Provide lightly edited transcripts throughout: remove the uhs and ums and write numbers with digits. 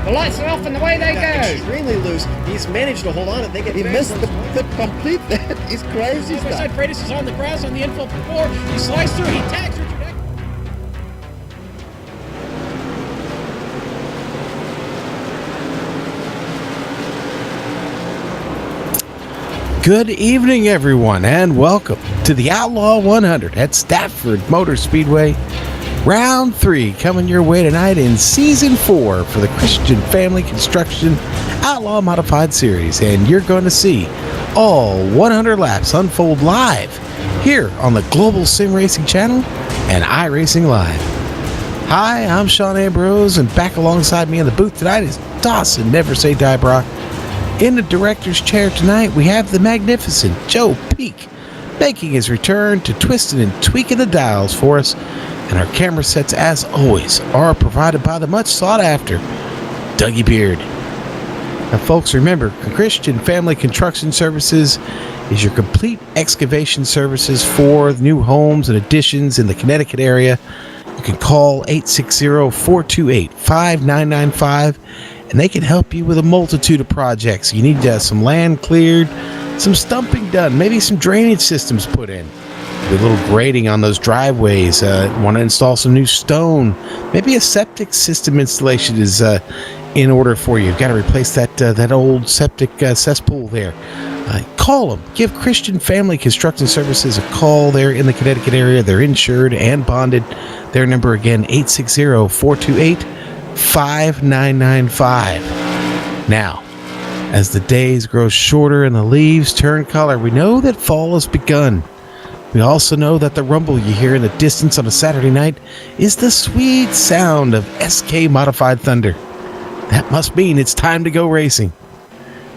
The lights are off and away they go. Extremely loose. He's managed to hold on and He missed the complete that. He's crazy stuff. Side Freitas is on the grass on the infield for 4. He slides through. He tags Richard Eck. Good evening, everyone, and welcome to the Outlaw 100 at Stafford Motor Speedway. Round 3 coming your way tonight in Season 4 for the Christian Family Construction Outlaw Modified Series. And you're going to see all 100 laps unfold live here on the Global SimRacing channel and iRacing Live. Hi, I'm Sean Ambrose, and back alongside me in the booth tonight is Dawson Never Say Die Brock. In the director's chair tonight, we have the magnificent Joe Peak making his return to twisting and tweaking the dials for us. And our camera sets, as always, are provided by the much sought after Dougie Beard. Now, folks, remember, Christian Family Construction Services is your complete excavation services for new homes and additions in the Connecticut area. You can call 860-428-5995. And they can help you with a multitude of projects. You need some land cleared, some stumping done, maybe some drainage systems put in. A little grading on those driveways. Want to install some new stone. Maybe a septic system installation is in order for you. You've got to replace that old septic cesspool there. Call them. Give Christian Family Construction Services a call. They're in the Connecticut area. They're insured and bonded. Their number again, 860-428-5995. Now, as the days grow shorter and the leaves turn color, we know that fall has begun. We also know that the rumble you hear in the distance on a Saturday night is the sweet sound of SK Modified Thunder. That must mean it's time to go racing.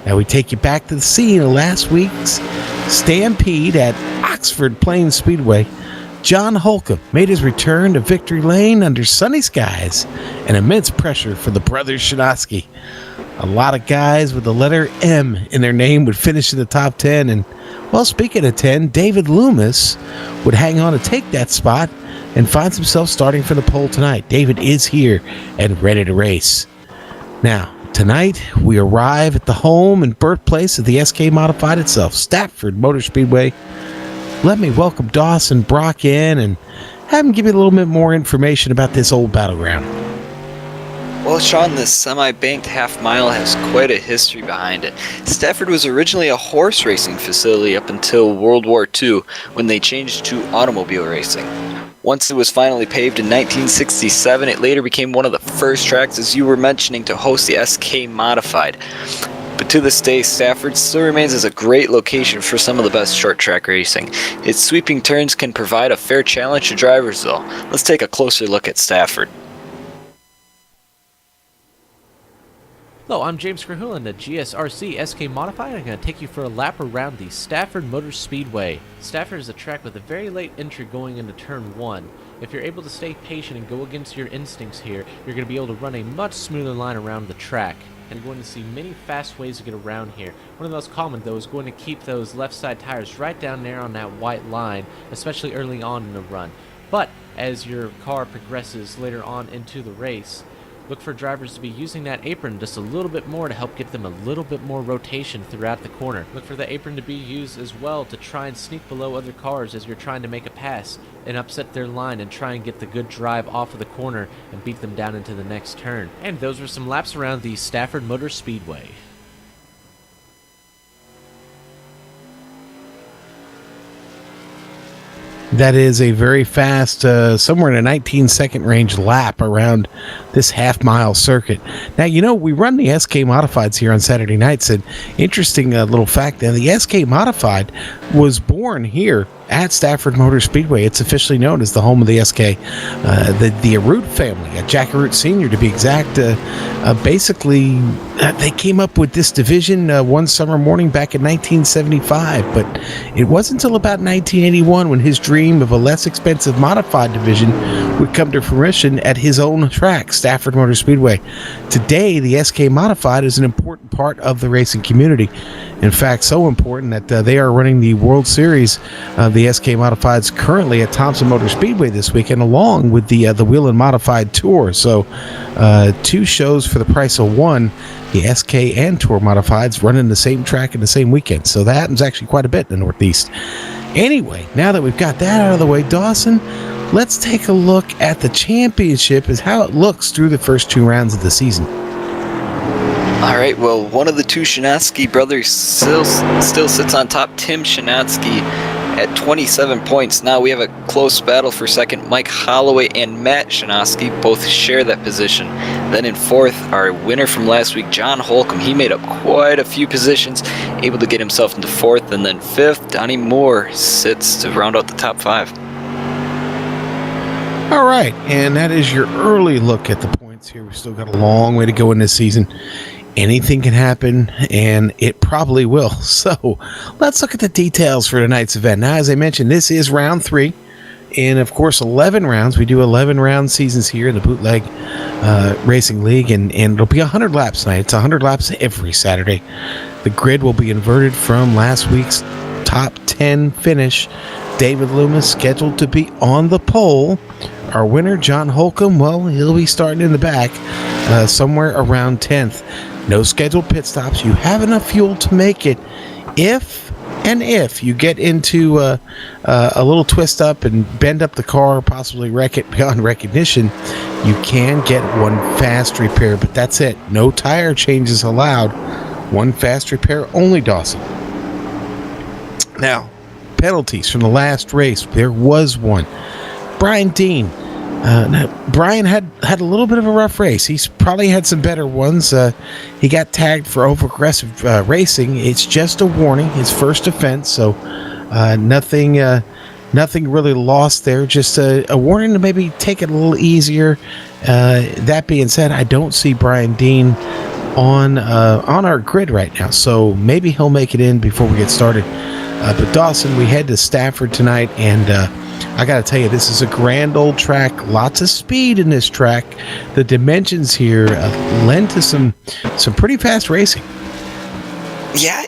Now we take you back to the scene of last week's Stampede at Oxford Plains Speedway. John Holcomb made his return to victory lane under sunny skies and immense pressure for the brothers Shinosky. A lot of guys with the letter M in their name would finish in the top 10, and, well, speaking of 10, David Loomis would hang on to take that spot and finds himself starting for the pole tonight. David is here and ready to race. Now, tonight, we arrive at the home and birthplace of the SK Modified itself, Stafford Motor Speedway. Let me welcome Dawson Brock in and have him give you a little bit more information about this old battleground. Well, Sean, this semi-banked half-mile has quite a history behind it. Stafford was originally a horse racing facility up until World War II, when they changed to automobile racing. Once it was finally paved in 1967, it later became one of the first tracks, as you were mentioning, to host the SK Modified. But to this day, Stafford still remains as a great location for some of the best short track racing. Its sweeping turns can provide a fair challenge to drivers, though. Let's take a closer look at Stafford. Hello, I'm James Krahulan at GSRC SK Modified. I'm going to take you for a lap around the Stafford Motor Speedway. Stafford is a track with a very late entry going into turn 1. If you're able to stay patient and go against your instincts here, you're going to be able to run a much smoother line around the track. And you're going to see many fast ways to get around here. One of the most common, though, is going to keep those left side tires right down there on that white line, especially early on in the run. But as your car progresses later on into the race, look for drivers to be using that apron just a little bit more to help get them a little bit more rotation throughout the corner. Look for the apron to be used as well to try and sneak below other cars as you're trying to make a pass and upset their line and try and get the good drive off of the corner and beat them down into the next turn. And those were some laps around the Stafford Motor Speedway. That is a very fast, somewhere in a 19-second range lap around this half-mile circuit. Now, you know, we run the SK Modifieds here on Saturday nights. An interesting little fact there, the SK Modified was born here at Stafford Motor Speedway. It's officially known as the home of the SK. The Arute family, Jack Arute Sr. to be exact, basically they came up with this division one summer morning back in 1975, but it wasn't until about 1981 when his dream of a less expensive modified division would come to fruition at his own track, Stafford Motor Speedway. Today, the SK Modified is an important part of the racing community. In fact, so important that they are running the World Series of the SK Modifieds currently at Thompson Motor Speedway this weekend, along with the Whelen Modified Tour. So 2 shows for the price of one. The SK and Tour Modifieds running the same track in the same weekend. So that happens actually quite a bit in the Northeast. Anyway, now that we've got that out of the way, Dawson, let's take a look at the championship as how it looks through the first 2 rounds of the season. All right, well, one of the 2 Shinatsky brothers still sits on top, Tim Shinatsky, at 27 points. Now we have a close battle for second. Mike Holloway and Matt Shinatsky both share that position. Then in fourth, our winner from last week, John Holcomb. He made up quite a few positions, able to get himself into fourth. And then fifth, Donnie Moore sits to round out the top 5. All right, and that is your early look at the points here. We've still got a long way to go in this season. Anything can happen, and it probably will. So let's look at the details for tonight's event. Now, as I mentioned, this is round 3. And, of course, 11 rounds. We do 11-round seasons here in the Bootleg Racing League, and it'll be 100 laps tonight. It's 100 laps every Saturday. The grid will be inverted from last week's top 10 finish. David Loomis scheduled to be on the pole. Our winner, John Holcomb, well, he'll be starting in the back somewhere around 10th. No scheduled pit stops. You have enough fuel to make it. If you get into a little twist up and bend up the car, possibly wreck it beyond recognition, you can get one fast repair, but that's it. No tire changes allowed. One fast repair only, Dawson. Now, penalties from the last race. There was one. Brian Dean. Now, Brian had a little bit of a rough race. He's probably had some better ones. He got tagged for over-aggressive racing. It's just a warning, his first offense, so nothing really lost there. Just a warning to maybe take it a little easier. That being said, I don't see Brian Dean on our grid right now, so maybe he'll make it in before we get started. But Dawson, we head to Stafford tonight, and I got to tell you, this is a grand old track. Lots of speed in this track. The dimensions here lend to some pretty fast racing. Yeah,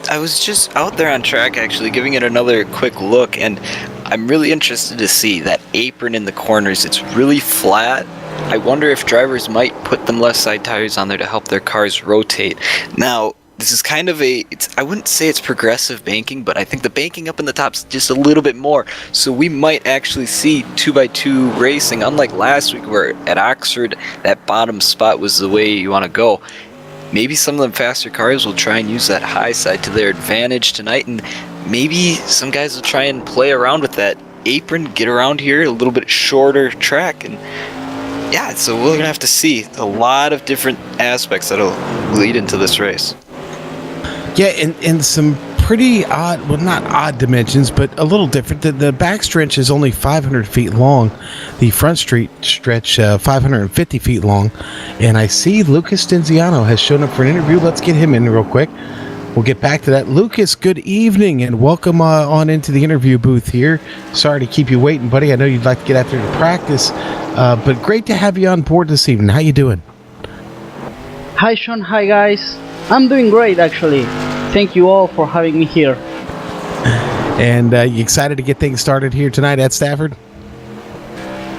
I was just out there on track actually giving it another quick look, and I'm really interested to see that apron in the corners. It's really flat. I wonder if drivers might put them left side tires on there to help their cars rotate. Now, this is kind of I wouldn't say it's progressive banking, but I think the banking up in the top's just a little bit more. So we might actually see 2x2 racing, unlike last week where at Oxford, that bottom spot was the way you want to go. Maybe some of them faster cars will try and use that high side to their advantage tonight, and maybe some guys will try and play around with that apron, get around here, a little bit shorter track, and yeah, so we're going to have to see a lot of different aspects that'll lead into this race. Yeah, and some pretty odd, well, not odd dimensions, but a little different. The back stretch is only 500 feet long. The front stretch 550 feet long. And I see Lucas Denziano has shown up for an interview. Let's get him in real quick. We'll get back to that. Lucas, good evening, and welcome on into the interview booth here. Sorry to keep you waiting, buddy. I know you'd like to get out there to practice, but great to have you on board this evening. How you doing? Hi, Sean. Hi, guys. I'm doing great, actually. Thank you all for having me here. And you excited to get things started here tonight at Stafford?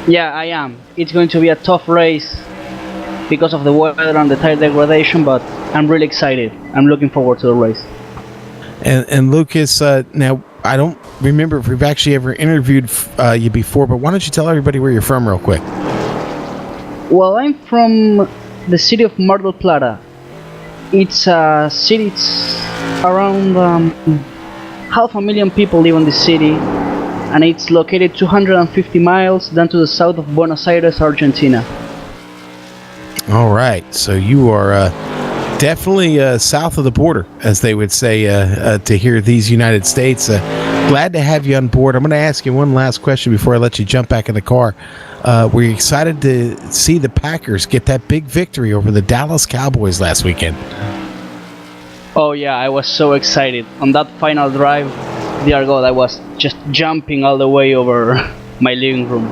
Yeah, I am. It's going to be a tough race because of the weather and the tire degradation, but I'm really excited. I'm looking forward to the race. And Lucas, now, I don't remember if we've actually ever interviewed you before, but why don't you tell everybody where you're from real quick? Well, I'm from the city of Mar del Plata. It's a city, it's around 500,000 people live in the city, and it's located 250 miles down to the south of Buenos Aires, Argentina. All right, so you are definitely south of the border, as they would say, to hear these United States. Glad to have you on board. I'm going to ask you one last question before I let you jump back in the car. Were you excited to see the Packers get that big victory over the Dallas Cowboys last weekend? Oh yeah, I was so excited. On that final drive, dear God, I was just jumping all the way over my living room.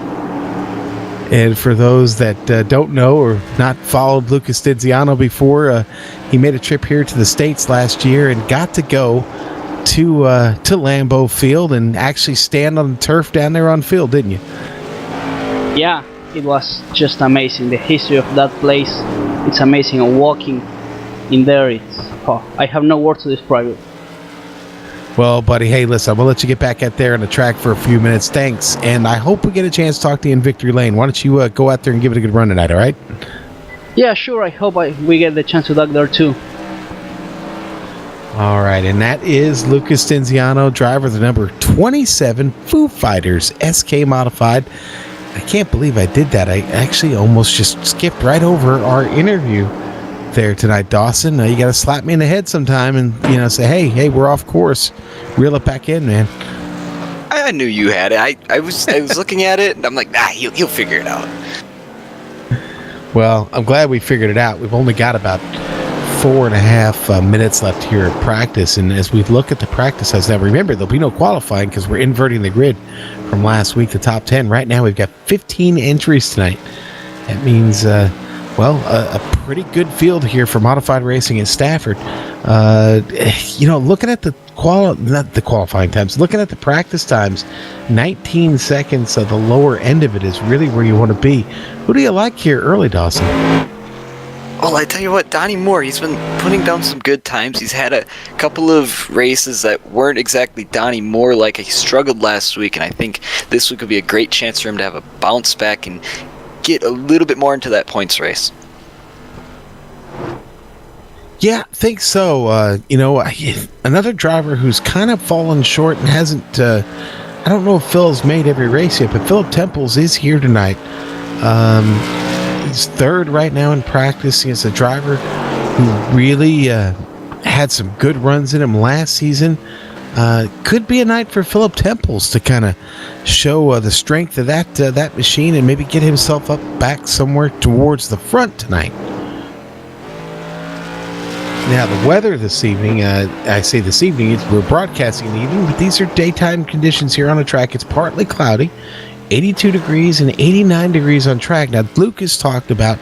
And for those that don't know or not followed Lucas Denziano before, he made a trip here to the States last year and got to go to Lambeau Field and actually stand on the turf down there on field, didn't you? Yeah, it was just amazing. The history of that place, it's amazing. And walking in there, I have no words to describe it. Well, buddy, hey, listen, I'm going to let you get back out there on the track for a few minutes. Thanks. And I hope we get a chance to talk to you in Victory Lane. Why don't you go out there and give it a good run tonight, all right? Yeah, sure. I hope we get the chance to duck there too. All right, and that is Lucas Denziano, driver of the number 27 Foo Fighters SK Modified. I can't believe I did that. I actually almost just skipped right over our interview there tonight, Dawson. You got to slap me in the head sometime and say, hey, we're off course. Reel it back in, man. I knew you had it. I was looking at it, and I'm like, he'll figure it out. Well, I'm glad we figured it out. We've only got about 4.5 minutes left here at practice, and as we look at the practice size, now remember there'll be no qualifying because we're inverting the grid from last week to top 10. Right now we've got 15 entries tonight. That means a pretty good field here for modified racing in Stafford. Looking at the qualifying times, looking at the practice times, 19 seconds of the lower end of it is really where you want to be. Who do you like here early, Dawson? Well, I tell you what, Donnie Moore, he's been putting down some good times. He's had a couple of races that weren't exactly Donnie Moore like. He struggled last week, and I think this week would be a great chance for him to have a bounce back and get a little bit more into that points race. Yeah, I think so. Another driver who's kind of fallen short and hasn't, I don't know if Phil's made every race yet, but Philip Temples is here tonight. He's third right now in practice. He's a driver who really had some good runs in him last season. Could be a night for Philip Temples to kind of show the strength of that machine and maybe get himself up back somewhere towards the front tonight. Now, the weather this evening, I say this evening, we're broadcasting in the evening, but these are daytime conditions here on the track. It's partly cloudy, 82 degrees and 89 degrees on track. Now, Lucas talked about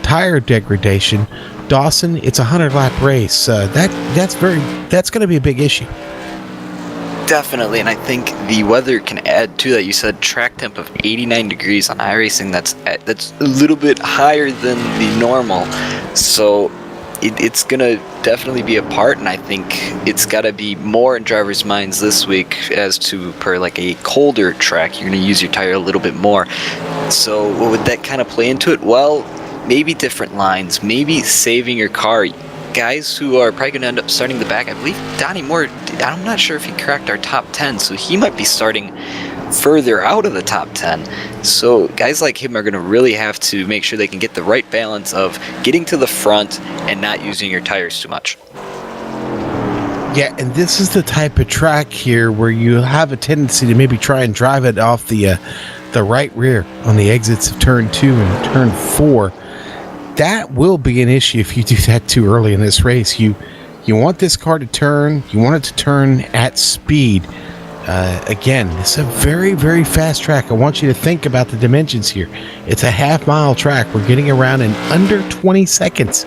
tire degradation. Dawson, it's a 100-lap race. That's going to be a big issue. Definitely, and I think the weather can add to that. You said track temp of 89 degrees on iRacing. That's a little bit higher than the normal. So it's going to definitely be a part, and I think it's got to be more in drivers' minds this week as to per like a colder track. You're going to use your tire a little bit more. So what would that kind of play into it? Well, maybe different lines, maybe saving your car. Guys who are probably going to end up starting the back. I believe Donnie Moore, I'm not sure if he cracked our top 10, so he might be starting further out of the top 10. So guys like him are going to really have to make sure they can get the right balance of getting to the front and not using your tires too much. Yeah, and this is the type of track here where you have a tendency to maybe try and drive it off the right rear on the exits of turn 2 and turn 4. That will be an issue if you do that too early in this race. You want this car to turn. You want it to turn at speed. Again, it's a very, very fast track. I want you to think about the dimensions here. It's a half-mile track. We're getting around in under 20 seconds.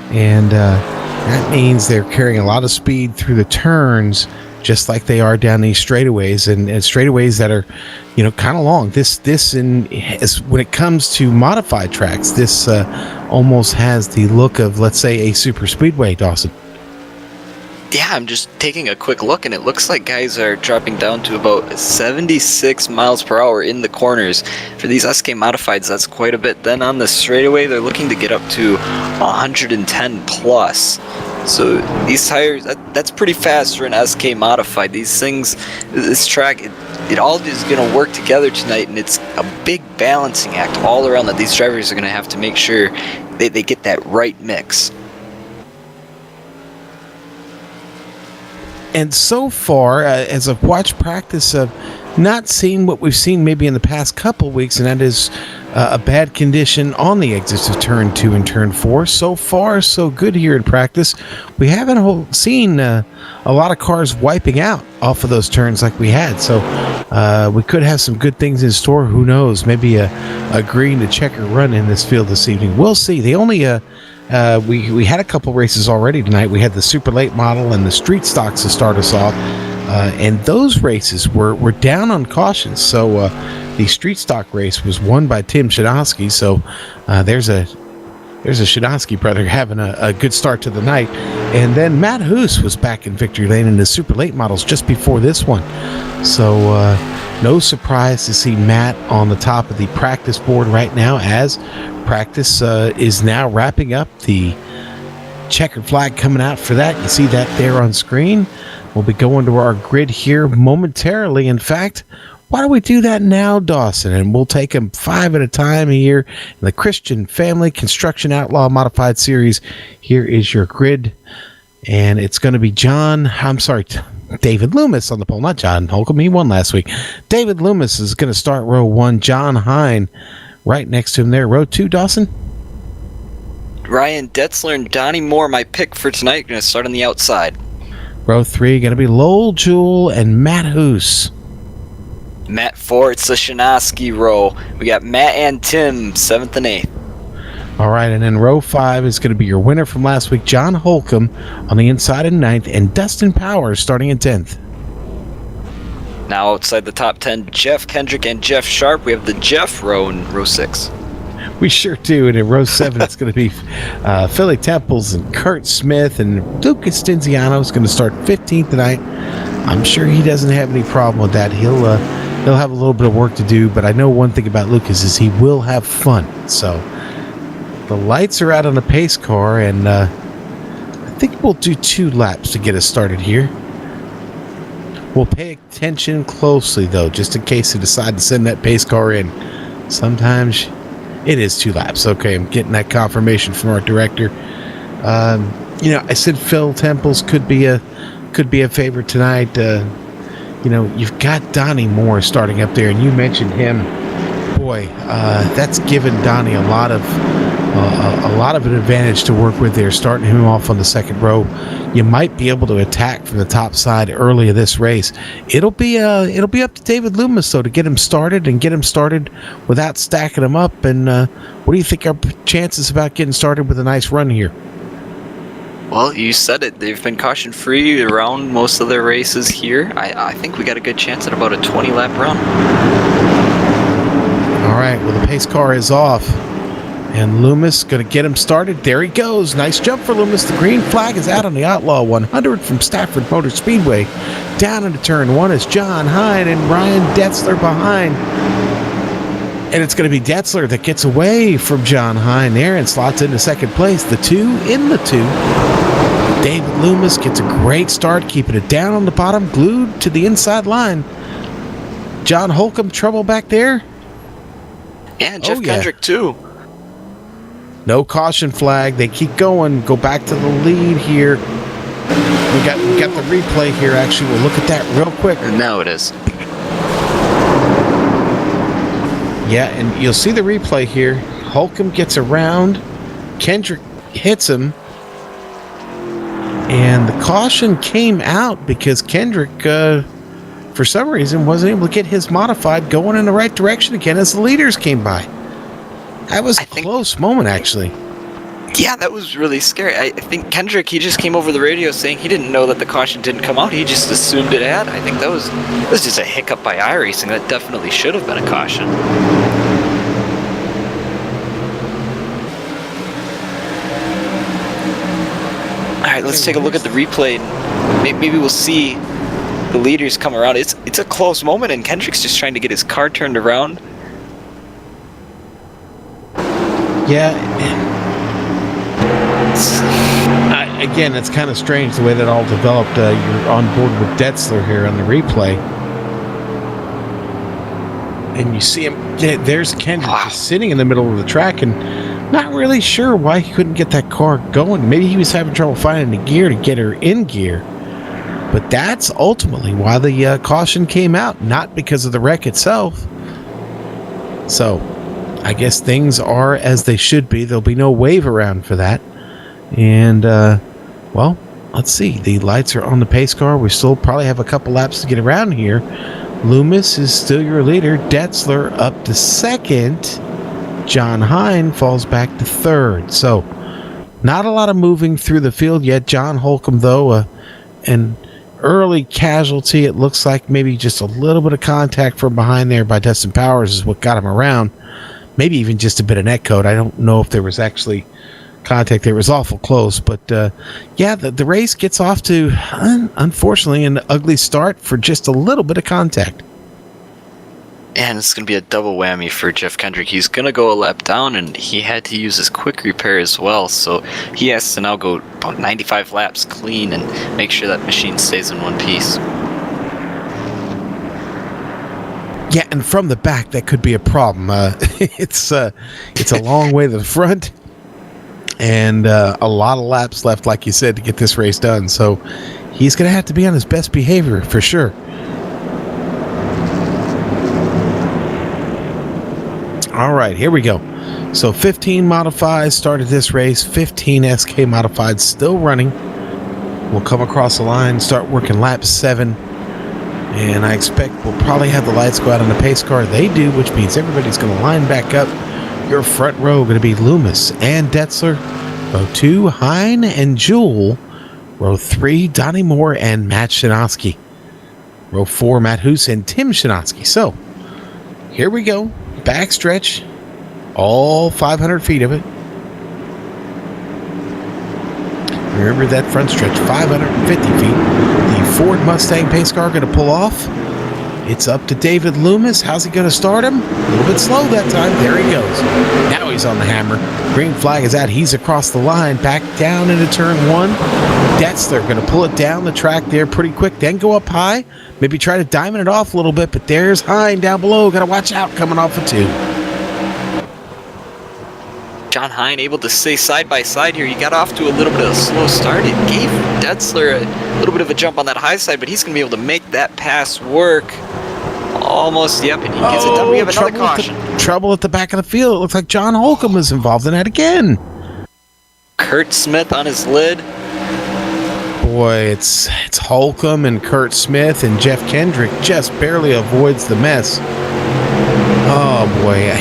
And that means they're carrying a lot of speed through the turns, just like they are down these straightaways, and straightaways that are, kind of long. When it comes to modified tracks, this almost has the look of, let's say, a super speedway, Dawson. Yeah, I'm just taking a quick look, and it looks like guys are dropping down to about 76 miles per hour in the corners. For these SK Modifieds, that's quite a bit. Then on the straightaway, they're looking to get up to 110 plus. So these tires, that's pretty fast for an SK Modified. These things, this track, it all is going to work together tonight, and it's a big balancing act all around that these drivers are going to have to make sure they get that right mix. And so far, as I've watched practice, I've not seen what we've seen maybe in the past couple weeks, and that is a bad condition on the exits of turn 2 and turn 4. So far, so good here in practice. We haven't seen a lot of cars wiping out off of those turns like we had. So we could have some good things in store. Who knows? Maybe a green to checker run in this field this evening. We'll see. They only we had a couple races already tonight. We had the super late model and the street stocks to start us off. And those races were down on cautions. So the street stock race was won by Tim Shadowski. So there's a Shadowski brother having a good start to the night. And then Matt Hoos was back in victory lane in the super late models just before this one. So no surprise to see Matt on the top of the practice board right now, as practice is now wrapping up. The checkered flag coming out for that. You see that there on screen. We'll be going to our grid here momentarily. In fact, why don't we do that now, Dawson? And we'll take them 5 at a time here in the Christian Family Construction Outlaw Modified Series. Here is your grid. And it's going to be David Loomis on the pole, not John Holcomb. He won last week. David Loomis is going to start row 1. John Hine right next to him there. Row 2, Dawson? Ryan Detzler and Donnie Moore, my pick for tonight, going to start on the outside. Row 3, going to be Lowell Jewell and Matt Hoos. Matt 4, it's the Shanoski row. We got Matt and Tim, 7th and 8th. All right, and then row 5 is going to be your winner from last week, John Holcomb on the inside in 9th, and Dustin Powers starting in 10th. Now outside the top 10, Jeff Kendrick and Jeff Sharp. We have the Jeff row in row 6. We sure do. And in row 7, it's going to be Philly Temples and Kurt Smith, and Lucas Stinziano is going to start 15th tonight. I'm sure he doesn't have any problem with that. He'll have a little bit of work to do, but I know one thing about Lucas is he will have fun. So the lights are out on the pace car, and I think we'll do 2 laps to get us started here. We'll pay attention closely, though, just in case they decide to send that pace car in. Sometimes it is 2 laps. Okay, I'm getting that confirmation from our director. I said Phil Temples could be a favorite tonight. You've got Donnie Moore starting up there, and you mentioned him. Boy, that's given Donnie a lot of an advantage to work with there, starting him off on the second row. You might be able to attack from the top side early in this race. It'll be up to David Loomis, though, to get him started without stacking him up. And what do you think our chances about getting started with a nice run here? Well, you said it. They've been caution-free around most of their races here. I think we got a good chance at about a 20-lap run. All right, well, the pace car is off. And Loomis going to get him started. There he goes. Nice jump for Loomis. The green flag is out on the Outlaw 100 from Stafford Motor Speedway. Down into turn 1 is John Hine and Ryan Detzler behind. And it's going to be Detzler that gets away from John Hine there and slots into second place. The 2 in the 2. David Loomis gets a great start, keeping it down on the bottom, glued to the inside line. John Holcomb, trouble back there? Yeah, and Jeff Kendrick, too. No caution flag. They keep going. Go back to the lead here. We got the replay here, actually. We'll look at that real quick. Now it is. Yeah, and you'll see the replay here. Holcomb gets around. Kendrick hits him. And the caution came out because Kendrick, for some reason, wasn't able to get his modified going in the right direction again as the leaders came by. That was a close moment, actually. Yeah, that was really scary. I think Kendrick, he just came over the radio saying he didn't know that the caution didn't come out. He just assumed it had. I think that was just a hiccup by iRacing. That definitely should have been a caution. All right, let's take a look at the replay. And maybe we'll see the leaders come around. It's a close moment, and Kendrick's just trying to get his car turned around. Yeah. Again, it's kind of strange the way that all developed. You're on board with Detzler here on the replay. And you see him, there's Kendrick just sitting in the middle of the track and not really sure why he couldn't get that car going. Maybe he was having trouble finding the gear to get her in gear. But that's ultimately why the caution came out, not because of the wreck itself. So, I guess things are as they should be. There'll be no wave around for that. And, well, let's see. The lights are on the pace car. We still probably have a couple laps to get around here. Loomis is still your leader. Detzler up to second. John Hine falls back to third. So, not a lot of moving through the field yet. John Holcomb, though, an early casualty. It looks like maybe just a little bit of contact from behind there by Dustin Powers is what got him around. Maybe even just a bit of netcode. I don't know if there was actually contact there. It was awful close. But, yeah, the race gets off to, unfortunately, an ugly start for just a little bit of contact. And it's going to be a double whammy for Jeff Kendrick. He's going to go a lap down, and he had to use his quick repair as well. So he has to now go about 95 laps clean and make sure that machine stays in one piece. Yeah, and from the back, that could be a problem. It's a long way to the front, and a lot of laps left, like you said, to get this race done. So he's going to have to be on his best behavior for sure. All right, here we go. So 15 modifieds started this race. 15 SK modifieds still running. We'll come across the line, start working lap 7. And I expect we'll probably have the lights go out on the pace car. They do, which means everybody's going to line back up. Your front row going to be Loomis and Detzler. Row 2, Hine and Jewell. Row 3, Donnie Moore and Matt Shinosky. Row 4, Matt Hoos and Tim Shinosky. So, here we go. Backstretch, all 500 feet of it. Remember that front stretch, 550 feet. The Ford Mustang pace car going to pull off. It's up to David Loomis. How's he going to start him? A little bit slow that time. There he goes. Now he's on the hammer. Green flag is out. He's across the line. Back down into turn 1. Detzler going to pull it down the track there pretty quick. Then go up high. Maybe try to diamond it off a little bit. But there's Hine down below. Got to watch out coming off of 2. John Hine able to stay side by side here. He got off to a little bit of a slow start. It gave Detzler a little bit of a jump on that high side, but he's going to be able to make that pass work. Almost, yep, and he gets it done. We have another caution. Trouble at the back of the field. It looks like John Holcomb was involved in that again. Kurt Smith on his lid. Boy, it's Holcomb and Kurt Smith, and Jeff Kendrick just barely avoids the mess. Oh boy,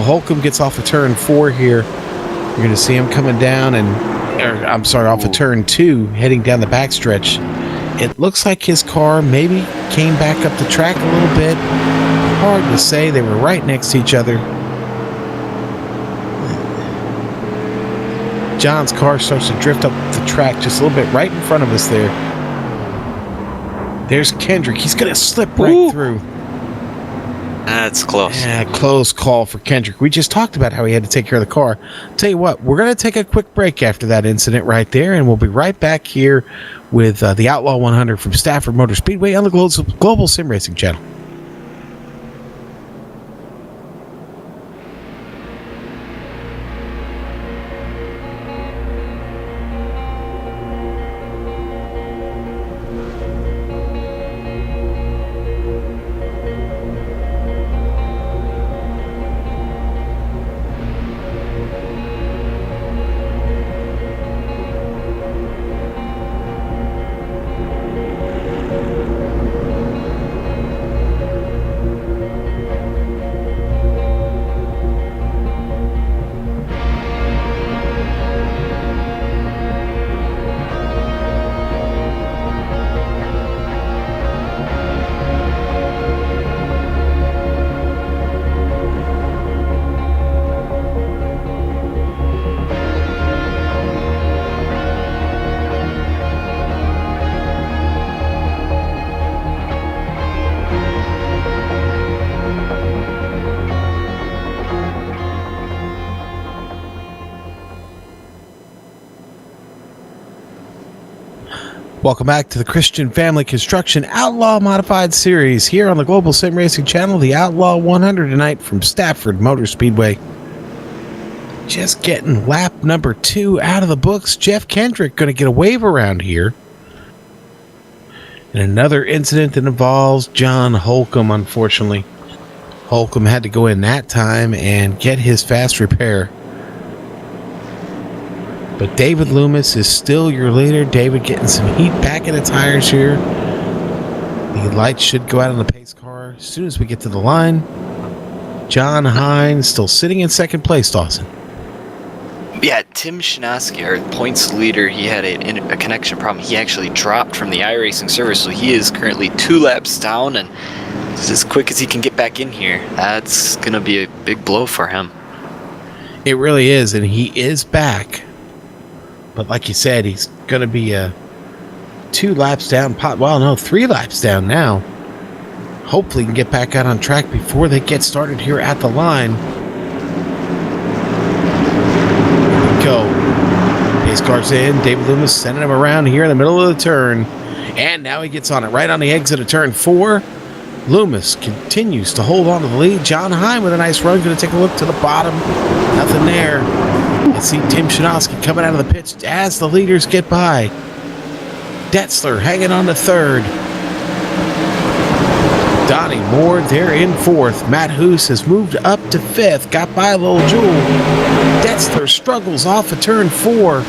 Holcomb gets off of turn 4 here. You're going to see him coming down off of turn 2, heading down the backstretch. It looks like his car maybe came back up the track a little bit. Hard to say. They were right next to each other. John's car starts to drift up the track just a little bit right in front of us there. There's Kendrick. He's going to slip right through. That's close. Yeah, close call for Kendrick. We just talked about how he had to take care of the car. Tell you what, we're going to take a quick break after that incident right there, and we'll be right back here with the Outlaw 100 from Stafford Motor Speedway on the Global Sim Racing channel. Welcome back to the Christian Family Construction Outlaw Modified Series here on the Global Sim Racing channel, the Outlaw 100 tonight from Stafford Motor Speedway. Just getting lap number 2 out of the books. Jeff Kendrick going to get a wave around here. And another incident that involves John Holcomb, unfortunately. Holcomb had to go in that time and get his fast repair. But David Loomis is still your leader. David getting some heat back in the tires here. The lights should go out on the pace car as soon as we get to the line. John Hines still sitting in second place, Dawson. Yeah, Tim Shinoski, our points leader, he had a connection problem. He actually dropped from the iRacing server, so he is currently 2 laps down, and as quick as he can get back in here, that's going to be a big blow for him. It really is, and he is back. But like you said, he's going to be 2 laps down. Well, no, 3 laps down now. Hopefully he can get back out on track before they get started here at the line. Here we go. Pace car's in. David Loomis sending him around here in the middle of the turn. And now he gets on it right on the exit of turn 4. Loomis continues to hold on to the lead. John Hine with a nice run. Going to take a look to the bottom. Nothing there. Let's see Tim Shinoski coming out of the pits as the leaders get by. Detzler hanging on to 3rd. Donnie Moore there in 4th. Matt Hoos has moved up to 5th. Got by Lil Jewel. Detzler struggles off of turn 4.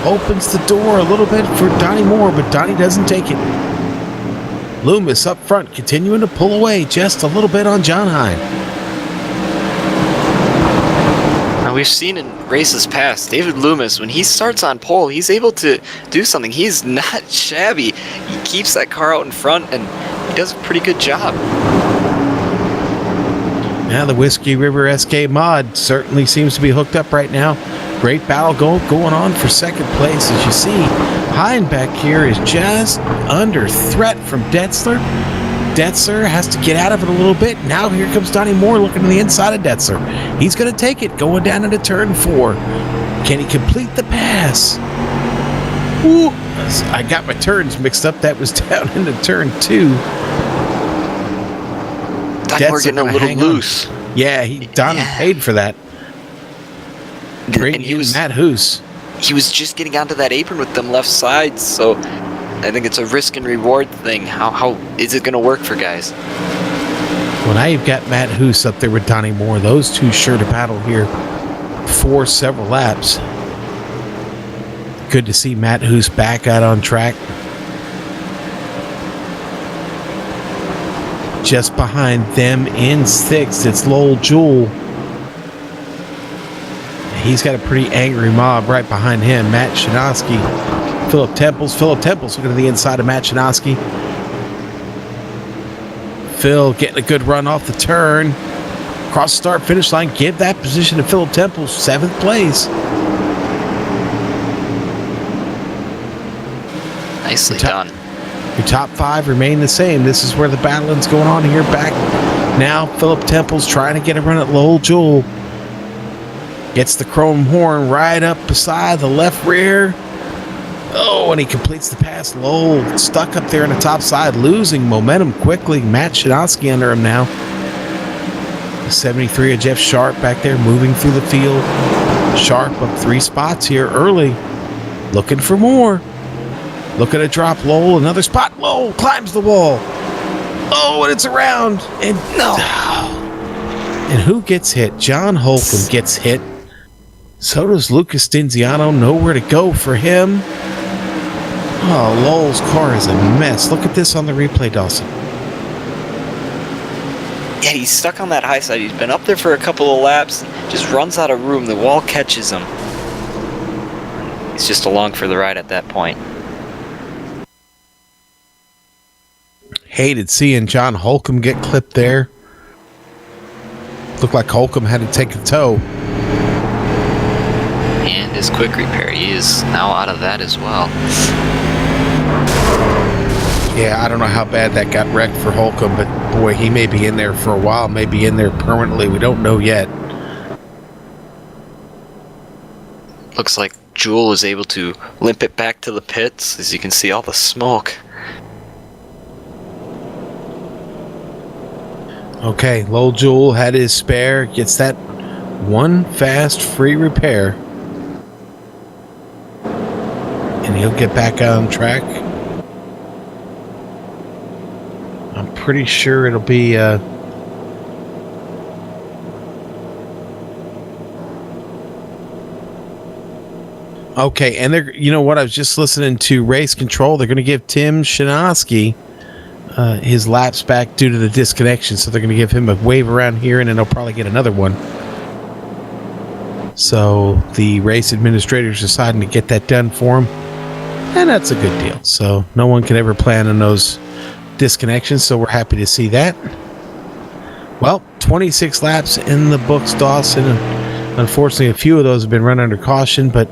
Opens the door a little bit for Donnie Moore, but Donnie doesn't take it. Loomis up front, continuing to pull away just a little bit on John Hine. Now we've seen in races past, David Loomis, when he starts on pole, he's able to do something. He's not shabby. He keeps that car out in front, and he does a pretty good job. Now the Whiskey River SK mod certainly seems to be hooked up right now. Great battle going on for second place. As you see, Hine back here is just under threat from Detzler. Detzler has to get out of it a little bit. Now here comes Donnie Moore looking to the inside of Detzler. He's going to take it going down into turn 4. Can he complete the pass? Ooh, I got my turns mixed up. That was down into turn 2. Donnie Moore getting a little loose. Yeah, Donnie paid for that. Great, and he was Matt Hoos. He was just getting onto that apron with them left sides, so I think it's a risk and reward thing. How is it going to work for guys? Well, now you've got Matt Hoos up there with Donnie Moore. Those two sure to battle here for several laps. Good to see Matt Hoos back out on track. Just behind them in 6th, it's Lowell Jewell. He's got a pretty angry mob right behind him. Matt Shinoski, Philip Temples looking to the inside of Matt Shinoski. Phil getting a good run off the turn. Cross the start finish line. Give that position to Philip Temples, 7th place. Nicely done. Your top 5 remain the same. This is where the battling's going on here. Back now, Philip Temples trying to get a run at Lowell Jewell. Gets the chrome horn right up beside the left rear. Oh, and he completes the pass. Lowell stuck up there on the top side, losing momentum quickly. Matt Shinoski under him now. The 73 of Jeff Sharp back there moving through the field. Sharp up 3 spots here early. Looking for more. Looking to drop Lowell. Another spot. Lowell climbs the wall. Oh, and it's around. And no. And who gets hit? John Holcomb gets hit. So does Lucas Denziano. Nowhere to go for him. Oh, Lowell's car is a mess. Look at this on the replay, Dawson. Yeah, he's stuck on that high side. He's been up there for a couple of laps. Just runs out of room. The wall catches him. He's just along for the ride at that point. Hated seeing John Holcomb get clipped there. Looked like Holcomb had to take a tow. And his quick repair, he is now out of that as well. Yeah, I don't know how bad that got wrecked for Holcomb, but boy, he may be in there for a while, maybe in there permanently. We don't know yet. Looks like Jewel is able to limp it back to the pits. As you can see, all the smoke. Okay, Lowell Jewell had his spare, gets that one fast free repair. And he'll get back on track. I'm pretty sure it'll be Okay, and you know what? I was just listening to Race Control. They're going to give Tim Shinosky his laps back due to the disconnection, so they're going to give him a wave around here, and then he'll probably get another one. So the race administrator's deciding to get that done for him, and that's a good deal. So no one can ever plan on those disconnections, so we're happy to see that. Well, 26 laps in the books, Dawson. Unfortunately, a few of those have been run under caution, but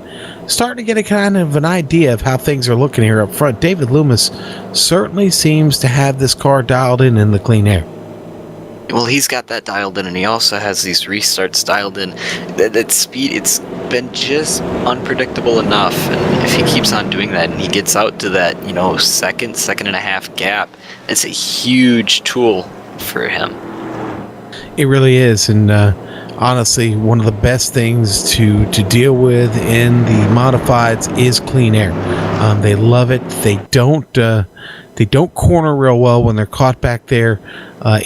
starting to get a kind of an idea of how things are looking here up front. David Loomis certainly seems to have this car dialed in the clean air. Well, he's got that dialed in, and he also has these restarts dialed in. That speed, it's been just unpredictable enough, and if he keeps on doing that and he gets out to that, second and a half gap, it's a huge tool for him. It really is, and honestly, one of the best things to deal with in the modifieds is clean air. They love it. They don't corner real well when they're caught back there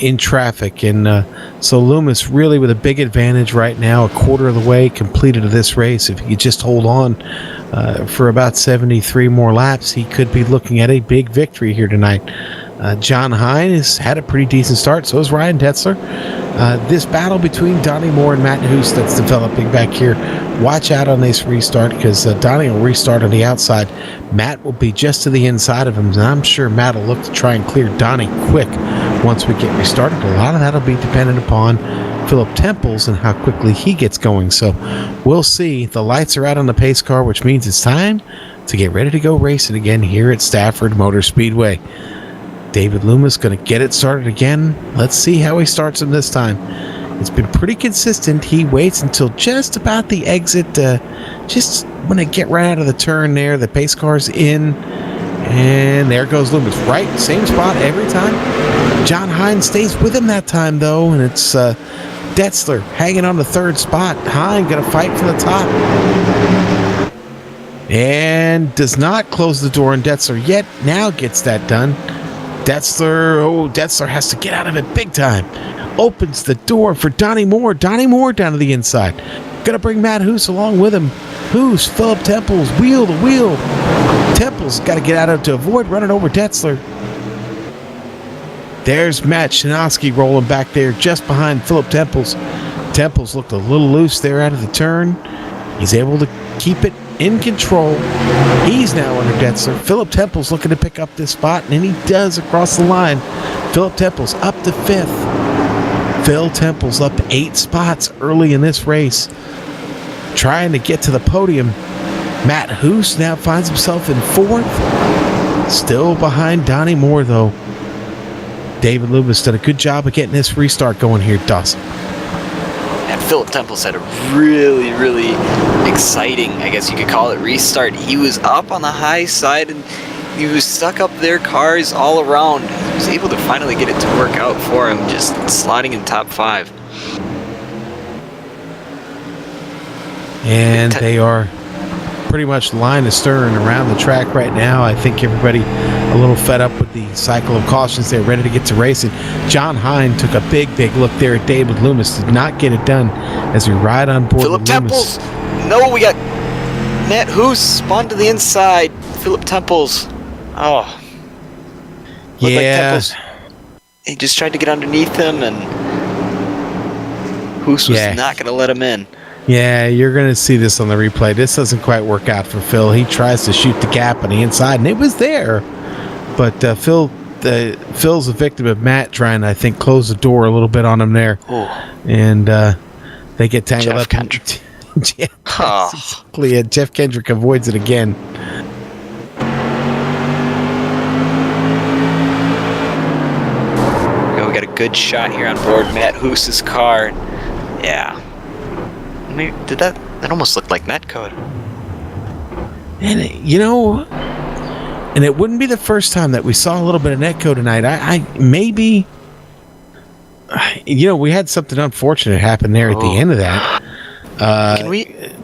in traffic, and so Loomis really with a big advantage right now, a quarter of the way completed of this race. If he could just hold on for about 73 more laps, he could be looking at a big victory here tonight. John Hine has had a pretty decent start, so is Ryan Detzler. This battle between Donnie Moore and Matt Hoos that's developing back here, watch out on this restart, because Donnie will restart on the outside. Matt will be just to the inside of him, and I'm sure Matt will look to try and clear Donnie quick once we get restarted. A lot of that will be dependent upon Philip Temples and how quickly he gets going, so we'll see. The lights are out on the pace car, which means it's time to get ready to go racing again here at Stafford Motor Speedway. David Loomis going to get it started again. Let's see how he starts him this time. It's been pretty consistent. He waits until just about the exit, just when they get right out of the turn there. The pace car's in, and there goes Loomis. Right, same spot every time. John Hine stays with him that time, though, and it's Detzler hanging on the third spot. Hine going to fight for the top. And does not close the door on Detzler yet. Now gets that done. Detzler has to get out of it big time. Opens the door for Donnie Moore. Donnie Moore down to the inside. Gonna bring Matt Hoos along with him. Hoos, Philip Temples, wheel to wheel. Temples got to get out of it to avoid running over Detzler. There's Matt Shinosky rolling back there just behind Philip Temples. Temples looked a little loose there out of the turn. He's able to keep it in control. He's now under Detzler. Philip Temples looking to pick up this spot, and he does across the line. Philip Temples up to 5th. Phil Temples up 8 spots early in this race, trying to get to the podium. Matt Hoos now finds himself in 4th, still behind Donnie Moore, though. David Loomis did a good job of getting this restart going here, Dawson. And Philip Temples had a really, really exciting, I guess you could call it, restart. He was up on the high side, and he was stuck up there, cars all around. He was able to finally get it to work out for him, just sliding in top 5. And they are pretty much line astern around the track right now. I think everybody a little fed up with the cycle of cautions. They're ready to get to racing. John Hine took a big look there at David Loomis. Did not get it done as we ride on board Philip with Loomis. Temples. No, we got Matt Hoos spun to the inside. Philip Temples. Oh. Looked like Temples. He just tried to get underneath him, and Hoos was not going to let him in. Yeah, you're going to see this on the replay. This doesn't quite work out for Phil. He tries to shoot the gap on the inside, and it was there. But Phil's a victim of Matt trying to, I think, close the door a little bit on him there. Ooh. And they get tangled Jeff up. Kendrick. Exactly. Jeff Kendrick avoids it again. We got a good shot here on board Matt Hoos's car. Yeah. Maybe, did that almost looked like netcode. And and it wouldn't be the first time that we saw a little bit of netcode tonight. I maybe we had something unfortunate happen there at the end of that.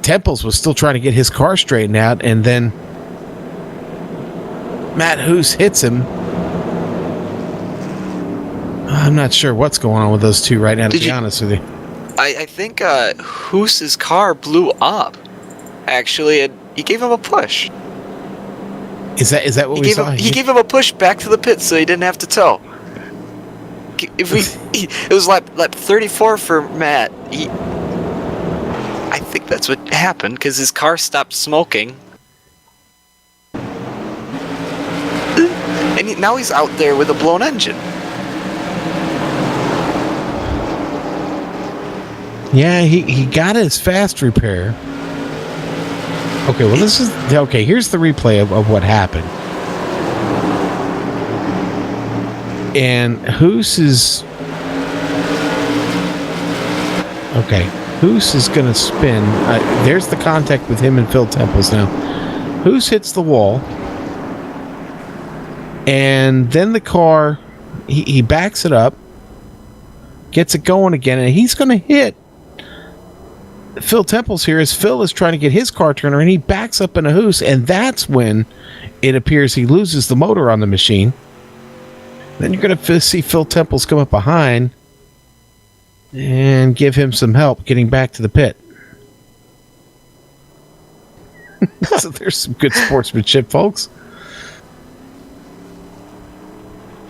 Temples was still trying to get his car straightened out, and then Matt Hoos hits him. I'm not sure what's going on with those two right now, to be honest with you. I think Hoos's car blew up. Actually, He gave him a push. Is that what we saw? He gave him a push back to the pit so he didn't have to tow. It was lap 34 for Matt. I think that's what happened because his car stopped smoking. And now he's out there with a blown engine. Yeah, he got his fast repair. Okay, well here's the replay of what happened. And Hoos is going to spin. There's the contact with him and Phil Temples now. Hoos hits the wall. And then the car, he backs it up, gets it going again, and he's going to hit Phil Temples here as Phil is trying to get his car turned around. He backs up in a Hoos, and that's when it appears he loses the motor on the machine. Then you're going to see Phil Temples come up behind and give him some help getting back to the pit. So there's some good sportsmanship, folks.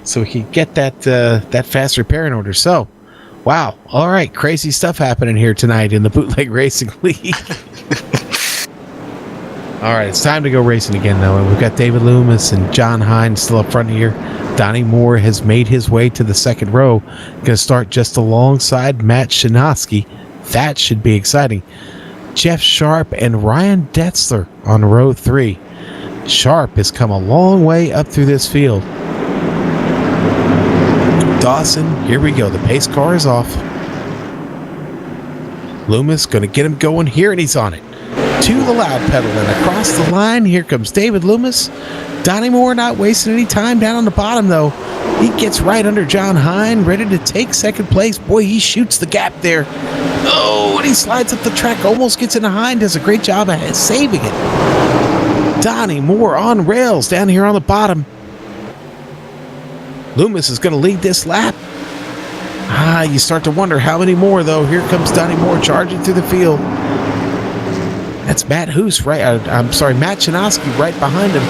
So he can get that fast repair in order. So, wow. All right. Crazy stuff happening here tonight in the Bootleg Racing League. All right. It's time to go racing again, though. And we've got David Loomis and John Hine still up front here. Donnie Moore has made his way to the second row. Going to start just alongside Matt Shinoski. That should be exciting. Jeff Sharp and Ryan Detzler on row 3. Sharp has come a long way up through this field. Dawson, here we go. The pace car is off. Loomis going to get him going here, and he's on it. To the loud pedal and across the line. Here comes David Loomis. Donnie Moore not wasting any time down on the bottom, though. He gets right under John Hine, ready to take second place. Boy, he shoots the gap there. Oh, and he slides up the track, almost gets into Hine, does a great job of saving it. Donnie Moore on rails down here on the bottom. Loomis is going to lead this lap. You start to wonder how many more, though. Here comes Donnie Moore charging through the field. That's Matt Hoos, right? Matt Chinoski right behind him.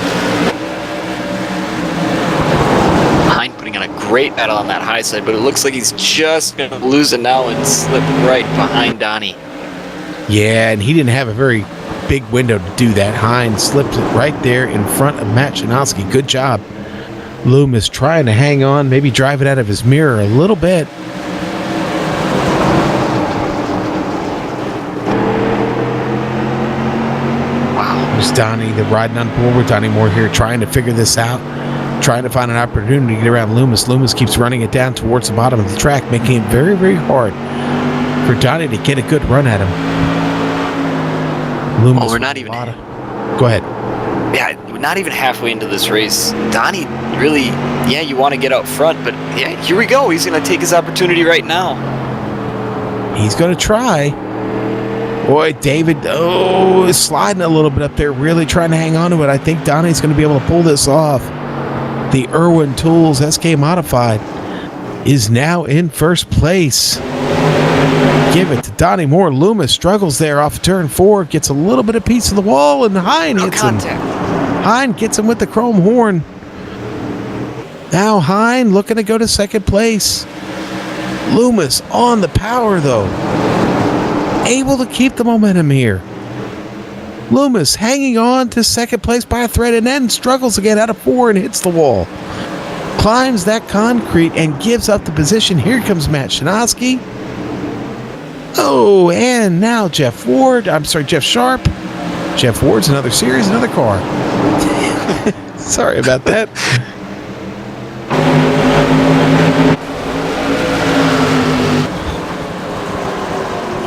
Hine putting in a great battle on that high side, but it looks like he's just going to lose it now and slip right behind Donnie. Yeah, and he didn't have a very big window to do that. Hine slipped it right there in front of Matt Chinoski. Good job. Loomis trying to hang on, maybe drive it out of his mirror a little bit. Wow, there's Donnie, the riding on board with Donnie Moore here, trying to figure this out, trying to find an opportunity to get around Loomis. Loomis keeps running it down towards the bottom of the track, making it very, very hard for Donnie to get a good run at him. Loomis, we're not even... Go ahead. Yeah, not even halfway into this race. Donnie really, you want to get out front, but here we go. He's going to take his opportunity right now. He's going to try. Boy, David, is sliding a little bit up there, really trying to hang on to it. I think Donnie's going to be able to pull this off. The Irwin Tools SK Modified is now in first place. Give it to Donnie Moore. Loomis struggles there off turn 4, gets a little bit of piece of the wall, and Hine hits him. Hine gets him with the chrome horn. Now Hine looking to go to second place. Loomis on the power, though. Able to keep the momentum here. Loomis hanging on to second place by a thread and then struggles again out of 4 and hits the wall. Climbs that concrete and gives up the position. Here comes Matt Shinoski. Oh, and now Jeff Sharp. Jeff Ward's another series, another car. Sorry about that.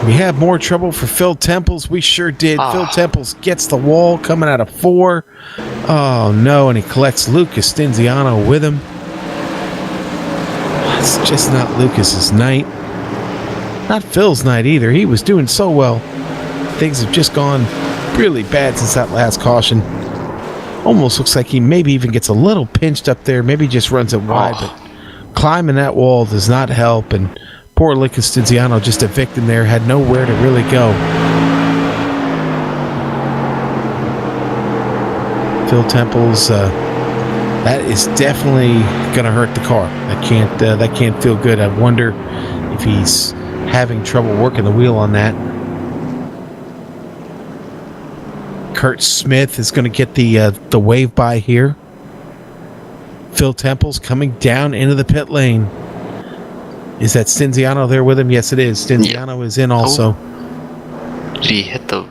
We have more trouble for Phil Temples. We sure did. Phil Temples gets the wall coming out of 4. Oh, no, and he collects Lucas Stinziano with him. It's just not Lucas's night. Not Phil's night either. He was doing so well. Things have just gone really bad since that last caution. Almost looks like he maybe even gets a little pinched up there. Maybe just runs it wide, but climbing that wall does not help. And poor Lucas Stinziano, just a victim there, had nowhere to really go. Phil Temples, that is definitely going to hurt the car. That can't feel good. I wonder if he's having trouble working the wheel on that. Kurt Smith is going to get the wave by here. Phil Temples coming down into the pit lane. Is that Stinziano there with him? Yes, it is. Stinziano is in also. Did he hit the...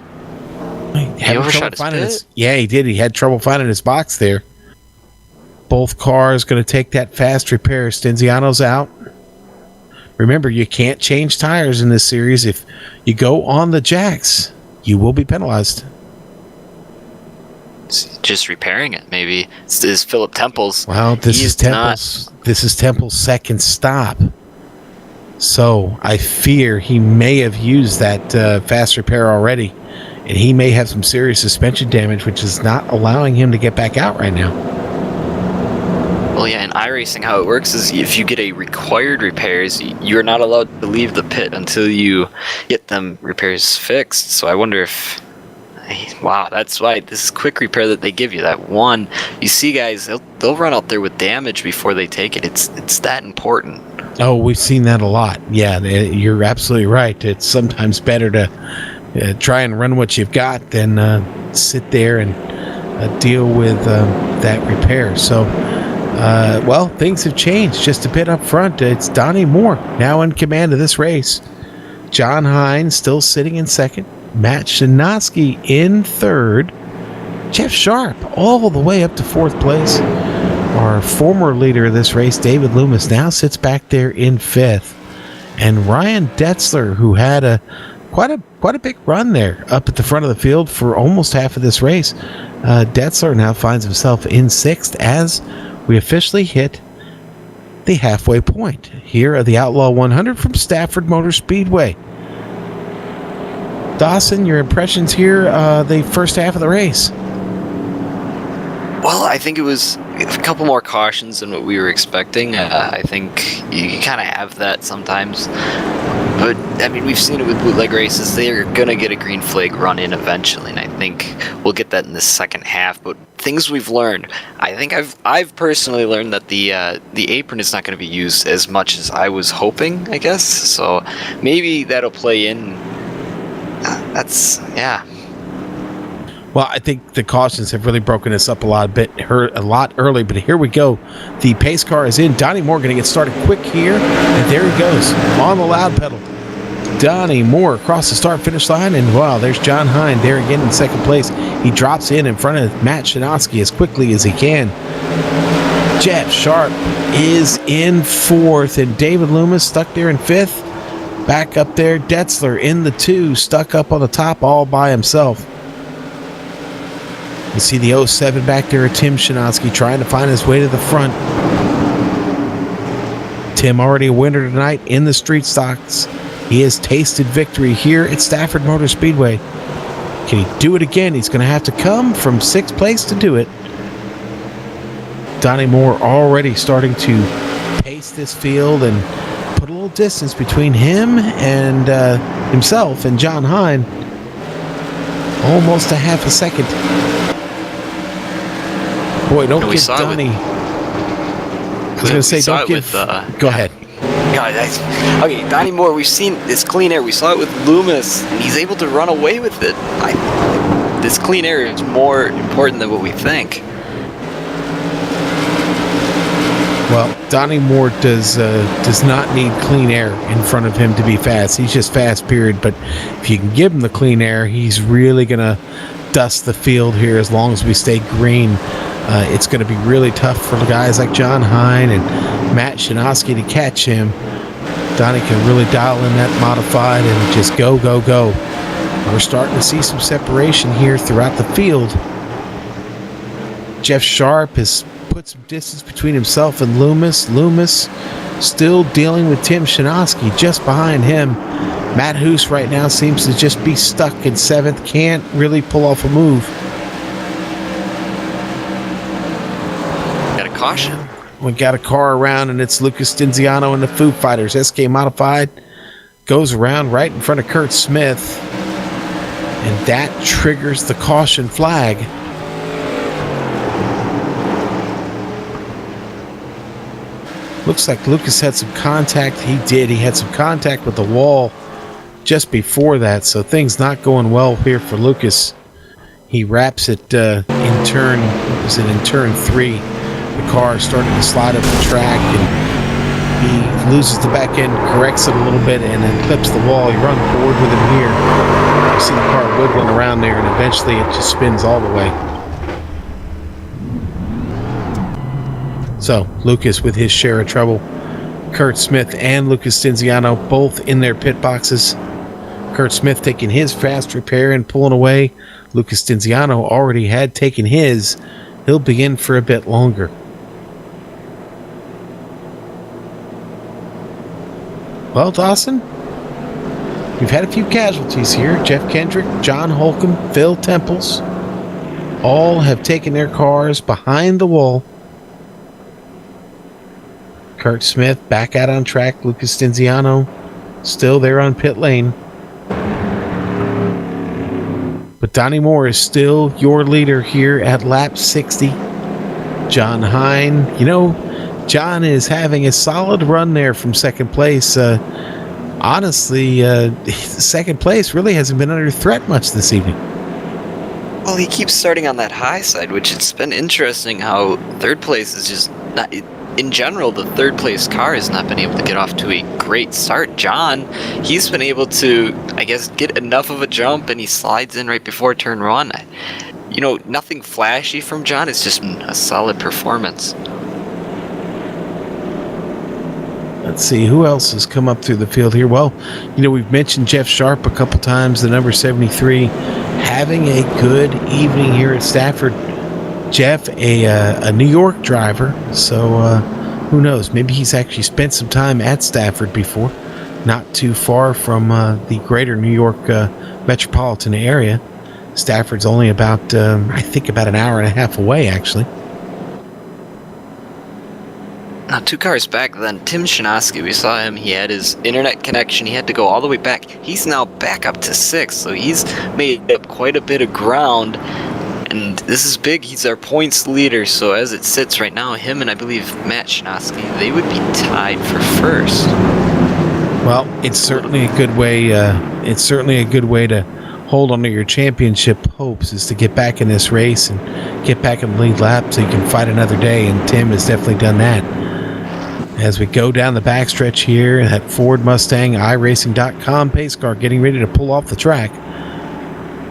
He overshot his pit? Yeah, he did. He had trouble finding his box there. Both cars going to take that fast repair. Stinziano's out. Remember, you can't change tires in this series. If you go on the jacks, you will be penalized. Just repairing it, maybe. This is Philip Temples. Well, this is Temple's second stop. So I fear he may have used that fast repair already, and he may have some serious suspension damage, which is not allowing him to get back out right now. Well, yeah, in iRacing, how it works is if you get a required repairs, you're not allowed to leave the pit until you get them repairs fixed. So I wonder if... Wow, that's why this is quick repair that they give you. That one, you see guys, they'll run out there with damage before they take it. It's that important. Oh, we've seen that a lot. Yeah, you're absolutely right. It's sometimes better to try and run what you've got than sit there and deal with that repair. So, well, things have changed just a bit up front. It's Donnie Moore now in command of this race. John Hines still sitting in second. Matt Shinoski in third. Jeff Sharp all the way up to fourth place. Our former leader of this race, David Loomis, now sits back there in fifth. And Ryan Detzler, who had quite a big run there up at the front of the field for almost half of this race. Detzler now finds himself in sixth as we officially hit the halfway point here at the Outlaw 100 from Stafford Motor Speedway. Dawson, your impressions here, the first half of the race? Well, I think it was a couple more cautions than what we were expecting. I think you kind of have that sometimes. But, I mean, we've seen it with bootleg races. They're going to get a green flag run in eventually, and I think we'll get that in the second half. But things we've learned, I think I've personally learned that the apron is not going to be used as much as I was hoping, I guess. So maybe that'll play in. Yeah. Well, I think the cautions have really broken us up a lot early, but here we go. The pace car is in. Donnie Moore going to get started quick here, and there he goes on the loud pedal. Donnie Moore across the start-finish line, and wow, there's John Hine there again in second place. He drops in front of Matt Shinoski as quickly as he can. Jeff Sharp is in fourth, and David Loomis stuck there in fifth. Back up there, Detzler in the two, stuck up on the top all by himself. You see the 07 back there, Tim Shinoski trying to find his way to the front. Tim already a winner tonight in the street stocks. He has tasted victory here at Stafford Motor Speedway. Can he do it again? He's going to have to come from sixth place to do it. Donnie Moore already starting to pace this field and put a little distance between him and himself and John Hine. Almost a half a second. Boy, don't give Donnie... I was going to say, don't give... Go ahead. Okay, Donnie Moore, we've seen this clean air. We saw it with Loomis, and he's able to run away with it. This clean air is more important than what we think. Well, Donnie Moore does not need clean air in front of him to be fast. He's just fast, period. But if you can give him the clean air, he's really going to dust the field here as long as we stay green. It's going to be really tough for guys like John Hine and Matt Shinoski to catch him. Donnie can really dial in that modified and just go, go, go. We're starting to see some separation here throughout the field. Jeff Sharp has put some distance between himself and Loomis. Loomis still dealing with Tim Shinoski just behind him. Matt Hoos right now seems to just be stuck in seventh. Can't really pull off a move. Got a caution. We got a car around, and it's Lucas Stinziano and the Foo Fighters. SK Modified goes around right in front of Kurt Smith, and that triggers the caution flag. Looks like Lucas had some contact. He did. He had some contact with the wall just before that, so things not going well here for Lucas. He wraps it in turn, what was it, in turn 3. The car started to slide up the track, and he loses the back end, corrects it a little bit, and then clips the wall. You run forward with him here. You see the car wiggling around there, and eventually it just spins all the way. So, Lucas with his share of trouble. Kurt Smith and Lucas Stinziano both in their pit boxes. Kurt Smith taking his fast repair and pulling away. Lucas Stinziano already had taken his. He'll be in for a bit longer. Well, Dawson, we've had a few casualties here. Jeff Kendrick, John Holcomb, Phil Temples, all have taken their cars behind the wall. Kurt Smith back out on track. Lucas Stinziano still there on pit lane. But Donnie Moore is still your leader here at lap 60. John Hine, John is having a solid run there from second place. Honestly, second place really hasn't been under threat much this evening. Well, he keeps starting on that high side, which it's been interesting how third place is just not... In general, the third place car has not been able to get off to a great start. John, he's been able to, I guess, get enough of a jump, and he slides in right before turn 1. Nothing flashy from John. It's just a solid performance. Let's see, who else has come up through the field here? Well, we've mentioned Jeff Sharp a couple times, the number 73, having a good evening here at Stafford. Jeff, a New York driver, so who knows? Maybe he's actually spent some time at Stafford before, not too far from the greater New York metropolitan area. Stafford's only about, I think, about an hour and a half away, actually. Now, 2 cars back then, Tim Shinosky, we saw him, he had his internet connection, he had to go all the way back. He's now back up to 6th, so he's made up quite a bit of ground. And this is big. He's our points leader. So as it sits right now, him and I believe Matt Shinosky, they would be tied for first. Well, it's certainly a good way. It's certainly a good way to hold on to your championship hopes, is to get back in this race and get back in the lead lap so you can fight another day. And Tim has definitely done that. As we go down the backstretch here, that Ford Mustang iRacing.com pace car getting ready to pull off the track.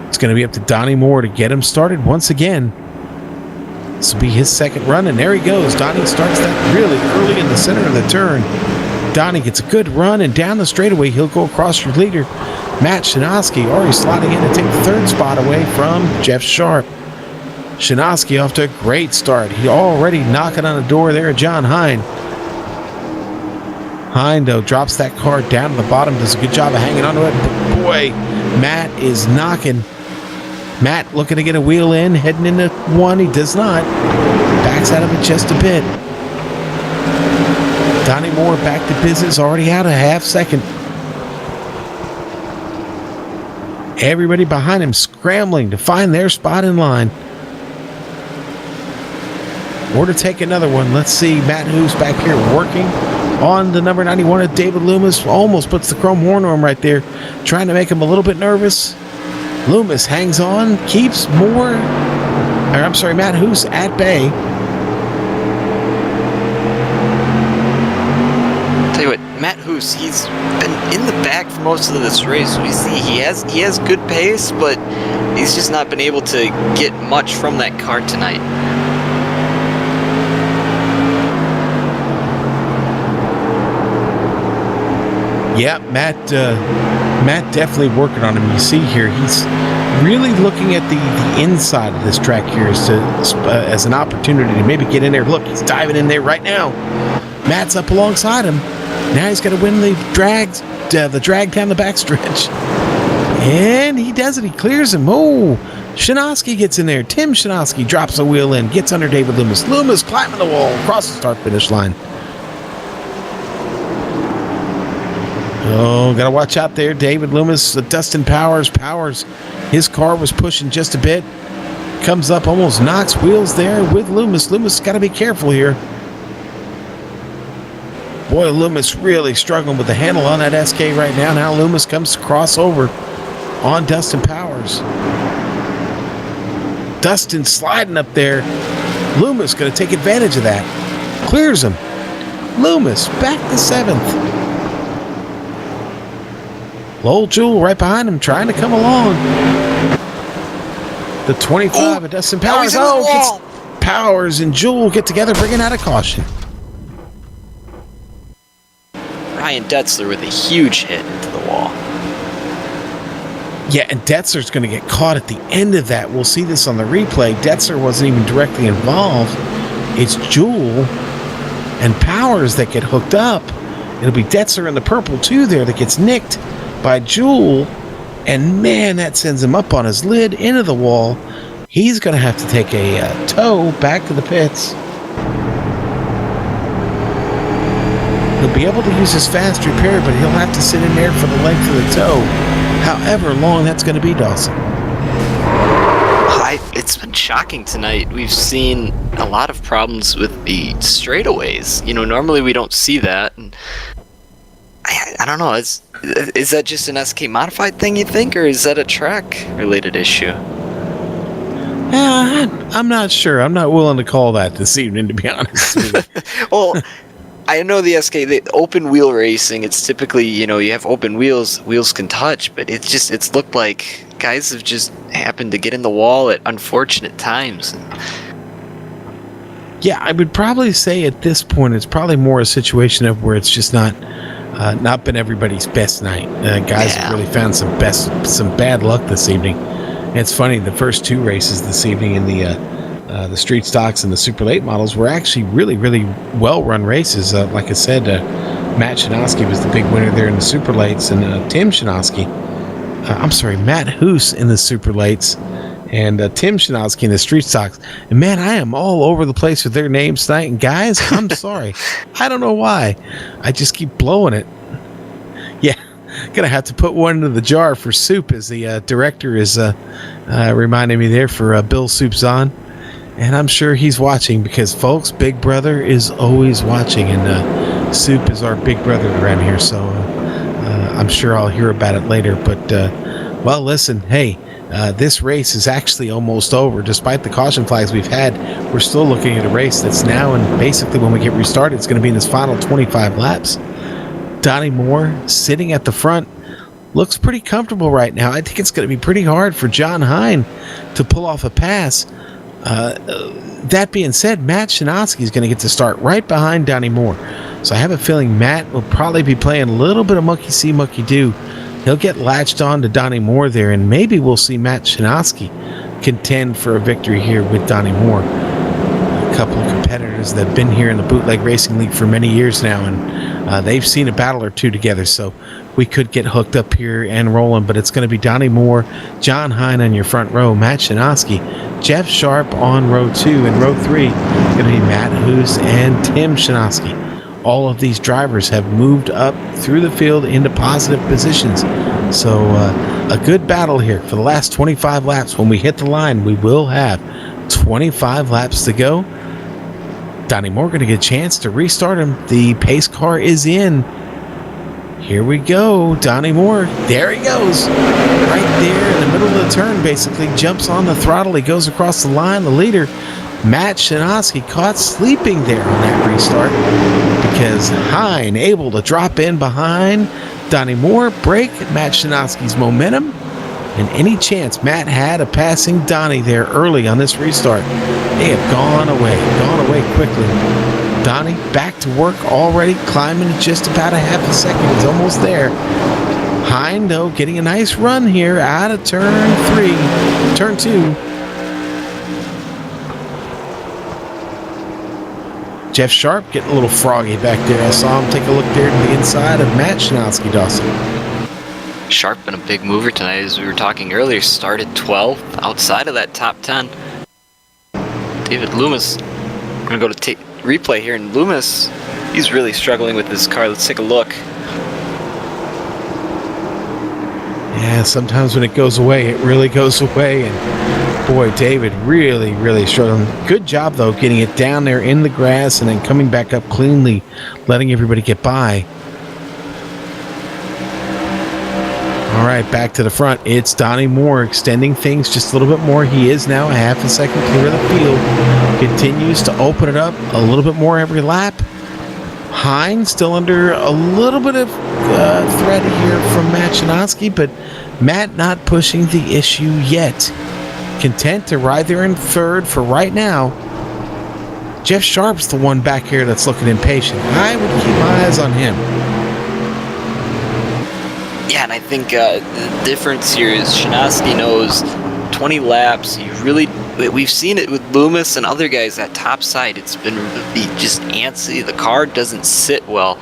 It's going to be up to Donnie Moore to get him started once again. This will be his second run, and there he goes. Donnie starts that really early in the center of the turn. Donnie gets a good run, and down the straightaway, he'll go across your leader, Matt Shinosky, already sliding in to take the third spot away from Jeff Sharp. Shinosky off to a great start. He already knocking on the door there, John Hine. Hine, though, drops that car down to the bottom, does a good job of hanging onto it. But boy, Matt is knocking. Matt looking to get a wheel in, heading into 1. He does not. Backs out of it just a bit. Donnie Moore back to business, already out a half second. Everybody behind him scrambling to find their spot in line. Or to take another one. Let's see, Matt Hoos back here working on the number 91 of David Loomis. Almost puts the chrome horn on him right there, trying to make him a little bit nervous. Loomis hangs on, keeps Matt Hoos at bay. Tell you what, Matt Hoos, he's been in the back for most of this race. We see he has good pace, but he's just not been able to get much from that car tonight. Yeah, Matt definitely working on him. You see here, he's really looking at the inside of this track here as an opportunity to maybe get in there. Look, he's diving in there right now. Matt's up alongside him. Now he's got to win the drag down the backstretch. And he does it. He clears him. Oh, Shinosky gets in there. Tim Shinosky drops a wheel in, gets under David Loomis. Loomis climbing the wall across the start-finish line. Oh, got to watch out there. David Loomis, Dustin Powers. His car was pushing just a bit. Comes up, almost knocks wheels there with Loomis. Loomis got to be careful here. Boy, Loomis really struggling with the handle on that SK right now. Now Loomis comes to cross over on Dustin Powers. Dustin sliding up there. Loomis going to take advantage of that. Clears him. Loomis back to 7th. Lowell Jewell right behind him, trying to come along. The 25 of Dustin Powers. Powers and Jewell get together, bringing out a caution. Ryan Detzler with a huge hit into the wall. Yeah, and Detzler's going to get caught at the end of that. We'll see this on the replay. Detzler wasn't even directly involved. It's Jewell and Powers that get hooked up. It'll be Detzler in the purple too there that gets nicked by Jewell. And man, that sends him up on his lid into the wall. He's going to have to take a tow back to the pits. He'll be able to use his fast repair, but he'll have to sit in there for the length of the tow. However long that's going to be, Dawson. It's been shocking tonight. We've seen a lot of problems with the straightaways. Normally we don't see that. And I don't know. Is that just an SK modified thing, you think, or is that a track-related issue? I'm not sure. I'm not willing to call that this evening, to be honest with you. Well, I know the the open wheel racing, it's typically, you have open wheels can touch, but it's looked like guys have just happened to get in the wall at unfortunate times. Yeah, I would probably say at this point it's probably more a situation of where it's just not been everybody's best night. Guys have really found some bad luck this evening. And it's funny, the first two races this evening in the street stocks and the super late models were actually really, really well-run races. Like I said, Matt Shinosky was the big winner there in the super lates, and Matt Hoos in the super lates, and Tim Shinosky in the street stocks. And man, I am all over the place with their names tonight. And guys, I'm sorry. I don't know why. I just keep blowing it. Yeah, gonna have to put one into the jar for Soup, as the director is reminding me there for Bill Soup's on. And I'm sure he's watching because, folks, Big Brother is always watching. And Soup is our big brother around here. So I'm sure I'll hear about it later. But, well, listen, hey, this race is actually almost over. Despite the caution flags we've had, we're still looking at a race that's now, and basically when we get restarted, it's going to be in this final 25 laps. Donnie Moore sitting at the front looks pretty comfortable right now. I think it's going to be pretty hard for John Hine to pull off a pass. That being said, Matt Shinosky is going to get to start right behind Donnie Moore. So I have a feeling Matt will probably be playing a little bit of monkey see, monkey do. He'll get latched on to Donnie Moore there, and maybe we'll see Matt Shinosky contend for a victory here with Donnie Moore. A couple of competitors that have been here in the Bootleg Racing League for many years now, and they've seen a battle or two together. So we could get hooked up here and rolling, but it's going to be Donnie Moore, John Hine on your front row, Matt Shinosky, Jeff Sharp on row 2, and row 3 going to be Matt Hoos and Tim Shinosky. All of these drivers have moved up through the field into positive positions. So a good battle here for the last 25 laps. When we hit the line, we will have 25 laps to go. Donnie Moore going to get a chance to restart him. The pace car is in. Here we go. Donnie Moore. There he goes. Right there in the middle of the turn, basically. Jumps on the throttle. He goes across the line. The leader, Matt Shinosky, caught sleeping there on that restart because Hine able to drop in behind Donnie Moore, break Matt Shinosky's momentum, and any chance Matt had of passing Donnie there early on this restart, they have gone away quickly. Donnie back to work already, climbing just about a half a second. He's almost there. Hine, though, getting a nice run here out of turn 2. Jeff Sharp getting a little froggy back there. I saw him take a look there to the inside of Matt Shinosky, Dawson. Sharp been a big mover tonight, as we were talking earlier. Started 12th, outside of that top 10. David Loomis, we're going to go to replay here, and Loomis, he's really struggling with this car. Let's take a look. Yeah, sometimes when it goes away, it really goes away. And Boy, David really, really struggling. Good job, though, getting it down there in the grass and then coming back up cleanly, letting everybody get by. All right, back to the front. It's Donnie Moore extending things just a little bit more. He is now a half a second clear of the field. Continues to open it up a little bit more every lap. Hines still under a little bit of threat here from Matt Chinaski, but Matt not pushing the issue yet. Content to ride there in third for right now. Jeff Sharp's the one back here that's looking impatient. I would keep my eyes on him. Yeah, and I think the difference here is Chinaski knows 20 laps. We've seen it with Loomis and other guys at top side. It's been really just antsy. The car doesn't sit well.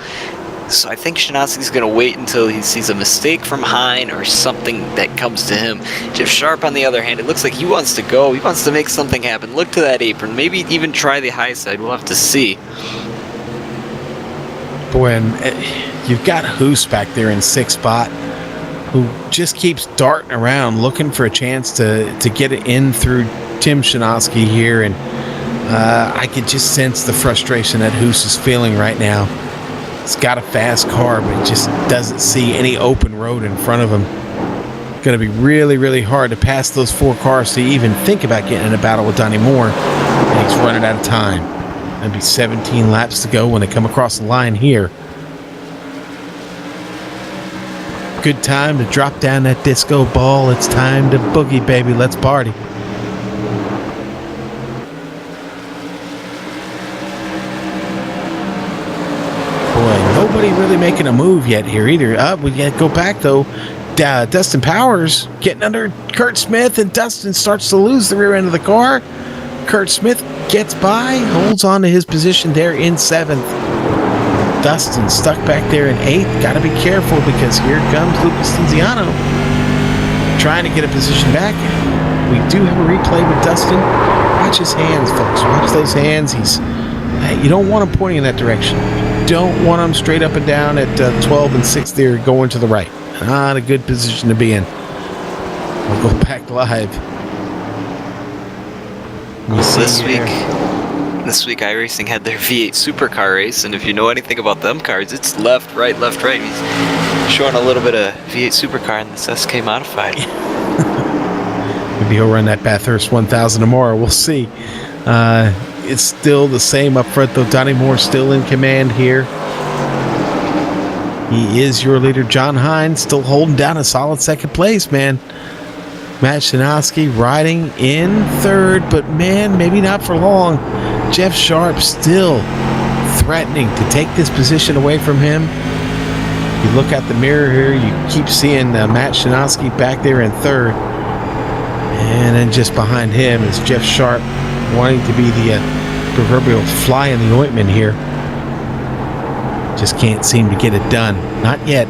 So I think Chinaski's going to wait until he sees a mistake from Hine or something that comes to him. Jeff Sharp, on the other hand, it looks like he wants to go. He wants to make something happen. Look to that apron. Maybe even try the high side. We'll have to see. Boy, and you've got Hoos back there in sixth spot, who just keeps darting around looking for a chance to get it in through Tim Chinaski here. And I could just sense the frustration that Hoos is feeling right now. He's got a fast car, but he just doesn't see any open road in front of him. Going to be really, really hard to pass those four cars to even think about getting in a battle with Donnie Moore. And he's running out of time. That'd be 17 laps to go when they come across the line here. Good time to drop down that disco ball. It's time to boogie, baby. Let's party. Nobody really making a move yet here either. We got to go back, though. Dustin Powers getting under Kurt Smith, and Dustin starts to lose the rear end of the car. Kurt Smith gets by, holds on to his position there in seventh. Dustin stuck back there in eighth. Got to be careful because here comes Lucas Tinziano trying to get a position back. We do have a replay with Dustin. Watch his hands, folks. Watch those hands. You don't want him pointing in that direction. Don't want him straight up and down at 12 and 6 there going to the right. Not a good position to be in. We'll go back live. This week iRacing had their V8 supercar race, and if you know anything about them cars, it's left, right, left, right. He's showing a little bit of V8 supercar in this SK Modified. Maybe he'll run that Bathurst 1000 tomorrow. We'll see. It's still the same up front, though. Donnie Moore still in command here. He is your leader. John Hines still holding down a solid second place, man. Matt Chinaski riding in third, but man, maybe not for long. Jeff Sharp still threatening to take this position away from him. You look out the mirror here, you keep seeing Matt Chinaski back there in third. And then just behind him is Jeff Sharp, wanting to be the proverbial fly in the ointment here. Just can't seem to get it done. Not yet.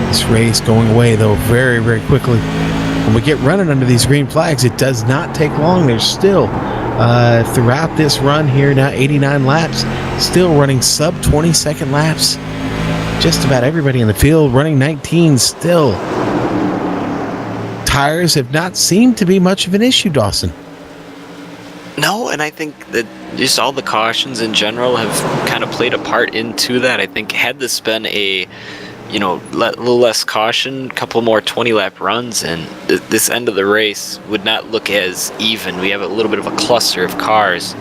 This race going away, though, very, very quickly. When we get running under these green flags, it does not take long. There's still, throughout this run here, now 89 laps, still running sub 20-second laps. Just about everybody in the field running 19 still. Tires have not seemed to be much of an issue, Dawson. No, and I think that just all the cautions in general have kind of played a part into that. I think had this been a, little less caution, couple more 20-lap runs, and this end of the race would not look as even. We have a little bit of a cluster of cars.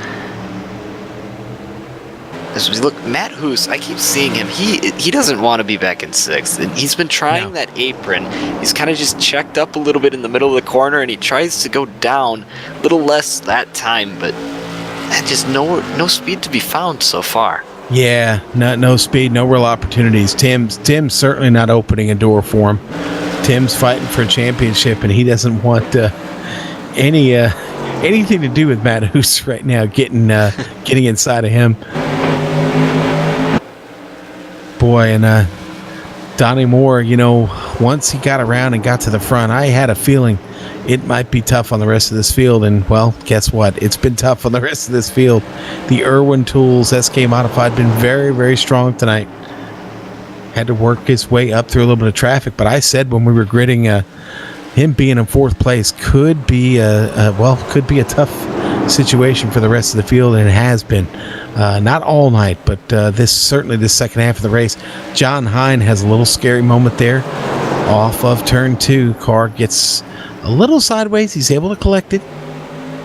As we look, Matt Hoos, I keep seeing him. He doesn't want to be back in sixth. And he's been trying that apron. He's kind of just checked up a little bit in the middle of the corner, and he tries to go down a little less that time, but just no speed to be found so far. Yeah, no speed, no real opportunities. Tim's certainly not opening a door for him. Tim's fighting for a championship, and he doesn't want anything to do with Matt Hoos right now. Getting inside of him. Boy, and Donnie Moore, once he got around and got to the front, I had a feeling it might be tough on the rest of this field. And, well, guess what? It's been tough on the rest of this field. The Irwin Tools SK Modified been very, very strong tonight. Had to work his way up through a little bit of traffic. But I said when we were gridding him being in fourth place could be could be a tough situation for the rest of the field, and it has been. Not all night, but this second half of the race. John Hine has a little scary moment there. Off of turn 2, car gets a little sideways. He's able to collect it.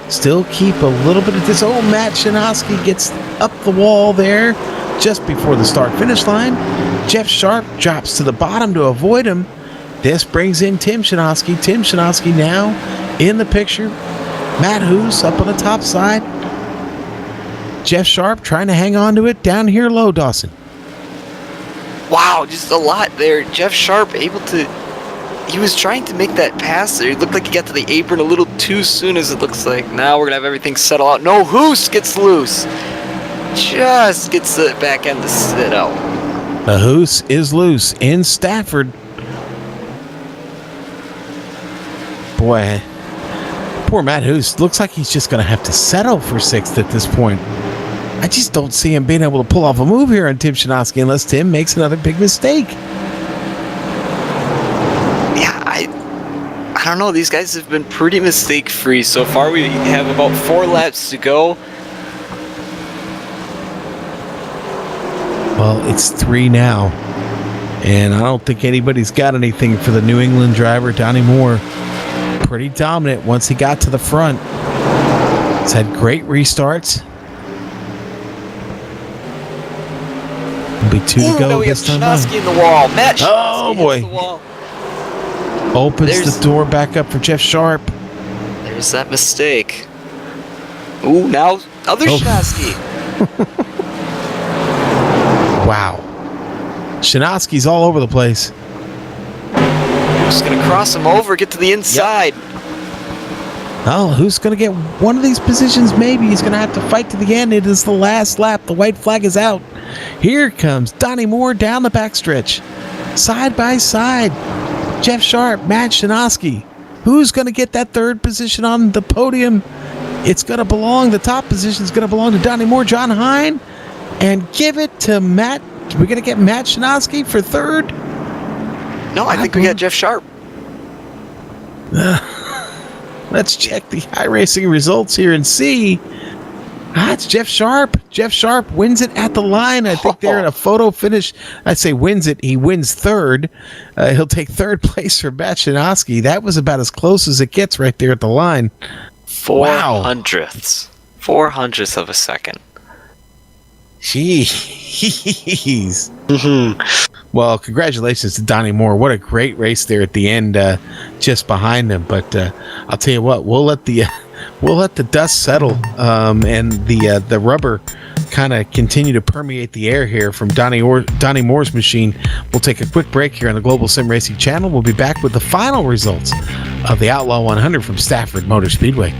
Still keep a little bit of this. Oh, Matt Shinosky gets up the wall there just before the start-finish line. Jeff Sharp drops to the bottom to avoid him. This brings in Tim Shinosky. Tim Shinosky now in the picture. Matt Hoos up on the top side. Jeff Sharp trying to hang on to it down here low, Dawson. Wow, just a lot there. Jeff Sharp able to... He was trying to make that pass there. It looked like he got to the apron a little too soon, as it looks like. Now we're going to have everything settle out. No, Hoos gets loose. Just gets the back end to sit out. The Hoos is loose in Stafford. Boy, poor Matt Hoos. Looks like he's just going to have to settle for 6th at this point. I just don't see him being able to pull off a move here on Tim Shinosky unless Tim makes another big mistake. Yeah, I don't know. These guys have been pretty mistake-free so far. We have about 4 laps to go. Well, it's 3 now, and I don't think anybody's got anything for the New England driver, Donnie Moore. Pretty dominant once he got to the front. He's had great restarts. Be 2 to go we have this time. Shinosky in the wall. Matt Shinosky Oh boy! hits the wall. Opens the door back up for Jeff Sharp. There's that mistake. Ooh, now other Shinosky. Wow. Shinosky's all over the place. Just gonna cross him over, get to the inside. Oh, who's going to get one of these positions? Maybe he's going to have to fight to the end. It is the last lap. The white flag is out. Here comes Donnie Moore down the backstretch. Side by side. Jeff Sharp, Matt Shinosky. Who's going to get that 3rd position on the podium? It's going to belong, the top position is going to belong to Donnie Moore, John Hine. And give it to Matt. We're going to get Matt Shinosky for 3rd. No, I think we got Jeff Sharp. Let's check the iRacing results here and see. It's Jeff Sharp. Jeff Sharp wins it at the line. I think they're in a photo finish. I'd say wins it. He wins 3rd. He'll take 3rd place for Matt Shinosky. That was about as close as it gets right there at the line. 400ths. 400ths of a second. Jeez. Well, congratulations to Donnie Moore. What a great race there at the end, just behind him. But I'll tell you what, we'll let the dust settle and the rubber kind of continue to permeate the air here from Donnie Moore's machine. We'll take a quick break here on the Global Sim Racing channel. We'll be back with the final results of the Outlaw 100 from Stafford Motor Speedway.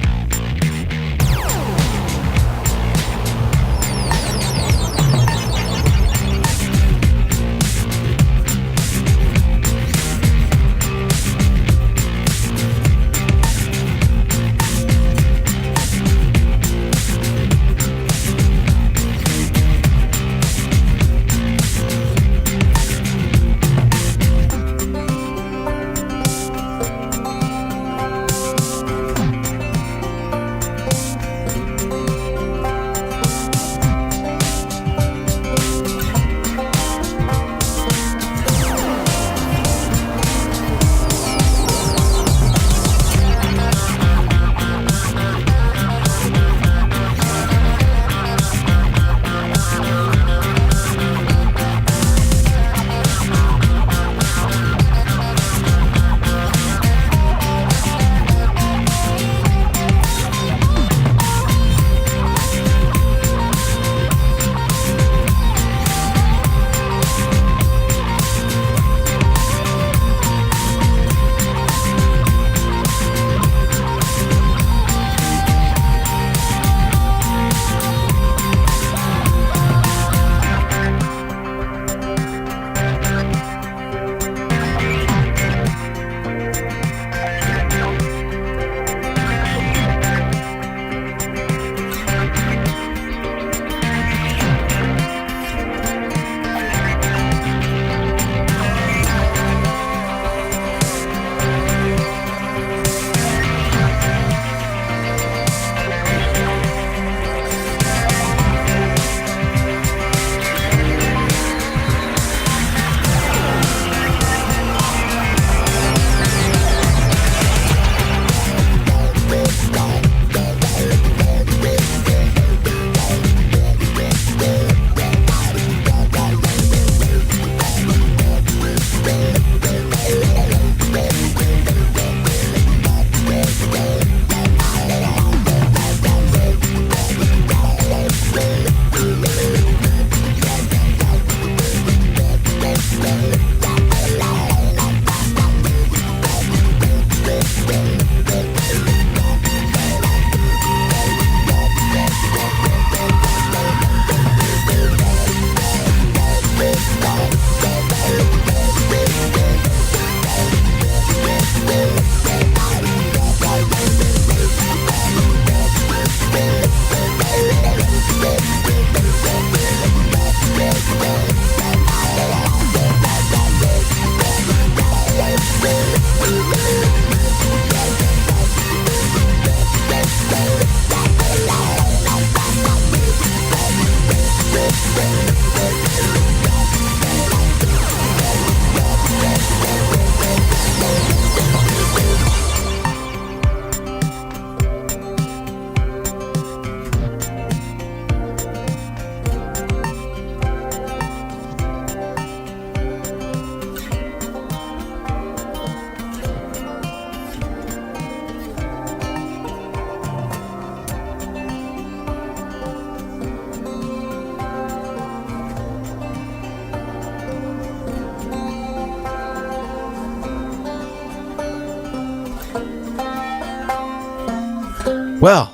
Well,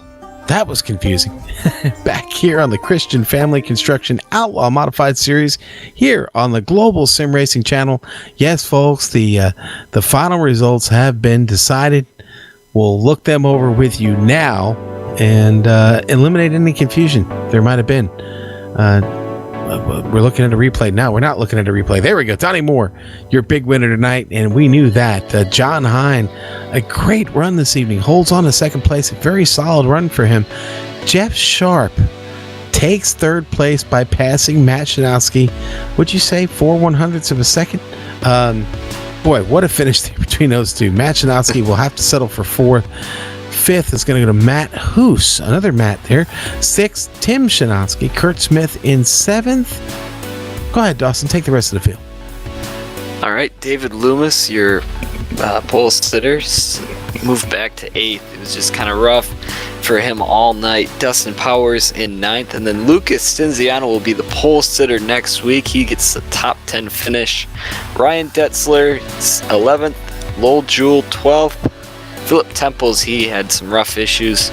that was confusing. Back here on the Christian Family Construction Outlaw Modified Series, here on the Global Sim Racing channel. Yes, folks, the final results have been decided. We'll look them over with you now and eliminate any confusion there might have been. We're looking at a replay now. We're not looking at a replay. There we go. Donnie Moore, your big winner tonight, and we knew that. John Hine, a great run this evening, holds on to second place. A very solid run for him. Jeff Sharp takes third place by passing Matt Shanowski. Would you say 4/100ths of a second? Boy, what a finish between those two. Matt Shanowski will have to settle for fourth. Fifth is going to go to Matt Hoos, another Matt there. Sixth, Tim Shanowski. Kurt Smith in seventh. Go ahead, Dawson. Take the rest of the field. All right, David Loomis, your pole sitter, moved back to eighth. It was just kind of rough for him all night. Dustin Powers in ninth, and then Lucas Stinziano will be the pole sitter next week. He gets the top 10 finish. Ryan Detzler, 11th. Lowell Jewell, 12th. Philip Temples, he had some rough issues.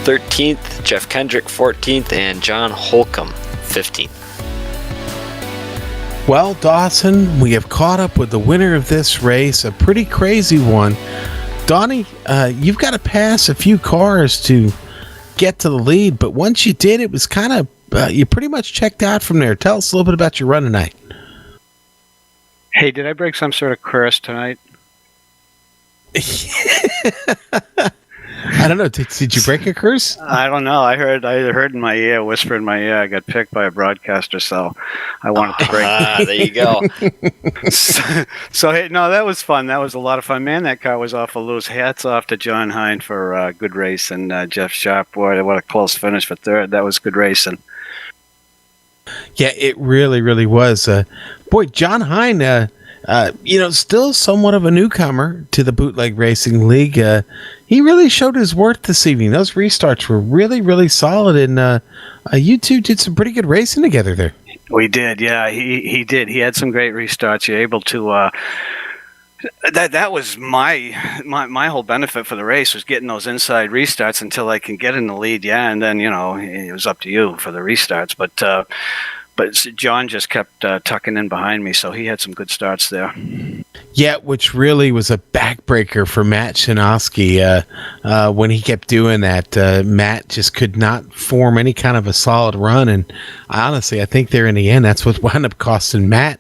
13th, Jeff Kendrick, 14th, and John Holcomb, 15th. Well, Dawson, we have caught up with the winner of this race, a pretty crazy one. Donnie, you've got to pass a few cars to get to the lead, but once you did, it was kind of, you pretty much checked out from there. Tell us a little bit about your run tonight. Hey, did I break some sort of curse tonight? I don't know. Did you break a curse? I don't know. I heard in my ear, whisper in my ear, I got picked by a broadcaster, so I wanted to break. There you go. So hey, no, that was fun. That was a lot of fun. Man, that car was awful loose. Hats off to John Hine for a good race, and Jeff Sharp, boy, what a close finish for third. That was good racing. Yeah, it really, really was. Boy, John Hine, still somewhat of a newcomer to the Bootleg Racing League. He really showed his worth this evening. Those restarts were really, really solid, and you two did some pretty good racing together there. We did, yeah. He did. He had some great restarts. You're able to. That was my whole benefit for the race, was getting those inside restarts until I can get in the lead. Yeah, and then it was up to you for the restarts, But John just kept tucking in behind me, so he had some good starts there. Yeah, which really was a backbreaker for Matt Shanowski. When he kept doing that, Matt just could not form any kind of a solid run. And honestly, I think there in the end, that's what wound up costing Matt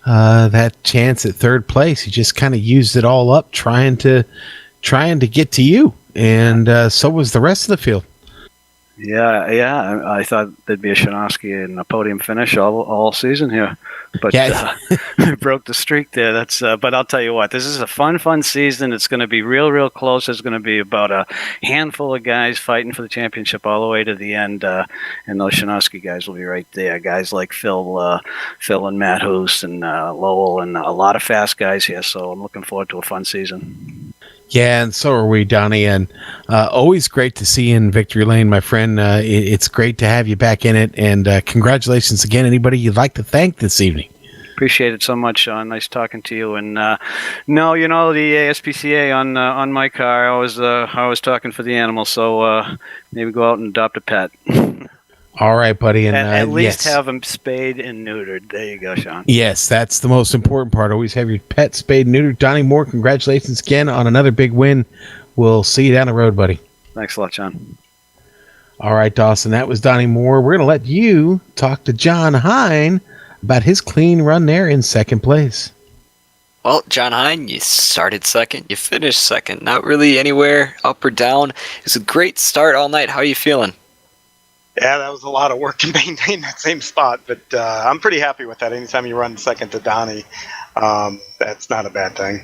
that chance at third place. He just kind of used it all up trying to get to you. And so was the rest of the field. Yeah. I thought there'd be a Shanowski in a podium finish all season here, but broke the streak there. That's but I'll tell you what, this is a fun season. It's going to be real close. There's going to be about a handful of guys fighting for the championship all the way to the end, and those Shanowski guys will be right there. Guys like Phil and Matt Hoos and Lowell, and a lot of fast guys here. So I'm looking forward to a fun season. Yeah, and so are we, Donnie, and always great to see you in Victory Lane, my friend. It's great to have you back in it, and congratulations again. Anybody you'd like to thank this evening? Appreciate it so much, Sean. Nice talking to you. And the ASPCA on my car, I was talking for the animals, so maybe go out and adopt a pet. All right, buddy. And at least have them spayed and neutered. There you go, Sean. Yes, that's the most important part. Always have your pet spayed and neutered. Donnie Moore, congratulations again on another big win. We'll see you down the road, buddy. Thanks a lot, Sean. All right, Dawson, that was Donnie Moore. We're going to let you talk to John Hine about his clean run there in second place. Well, John Hine, you started second. You finished second. Not really anywhere up or down. It was a great start all night. How are you feeling? Yeah, that was a lot of work to maintain that same spot, but I'm pretty happy with that. Anytime you run second to Donnie, that's not a bad thing.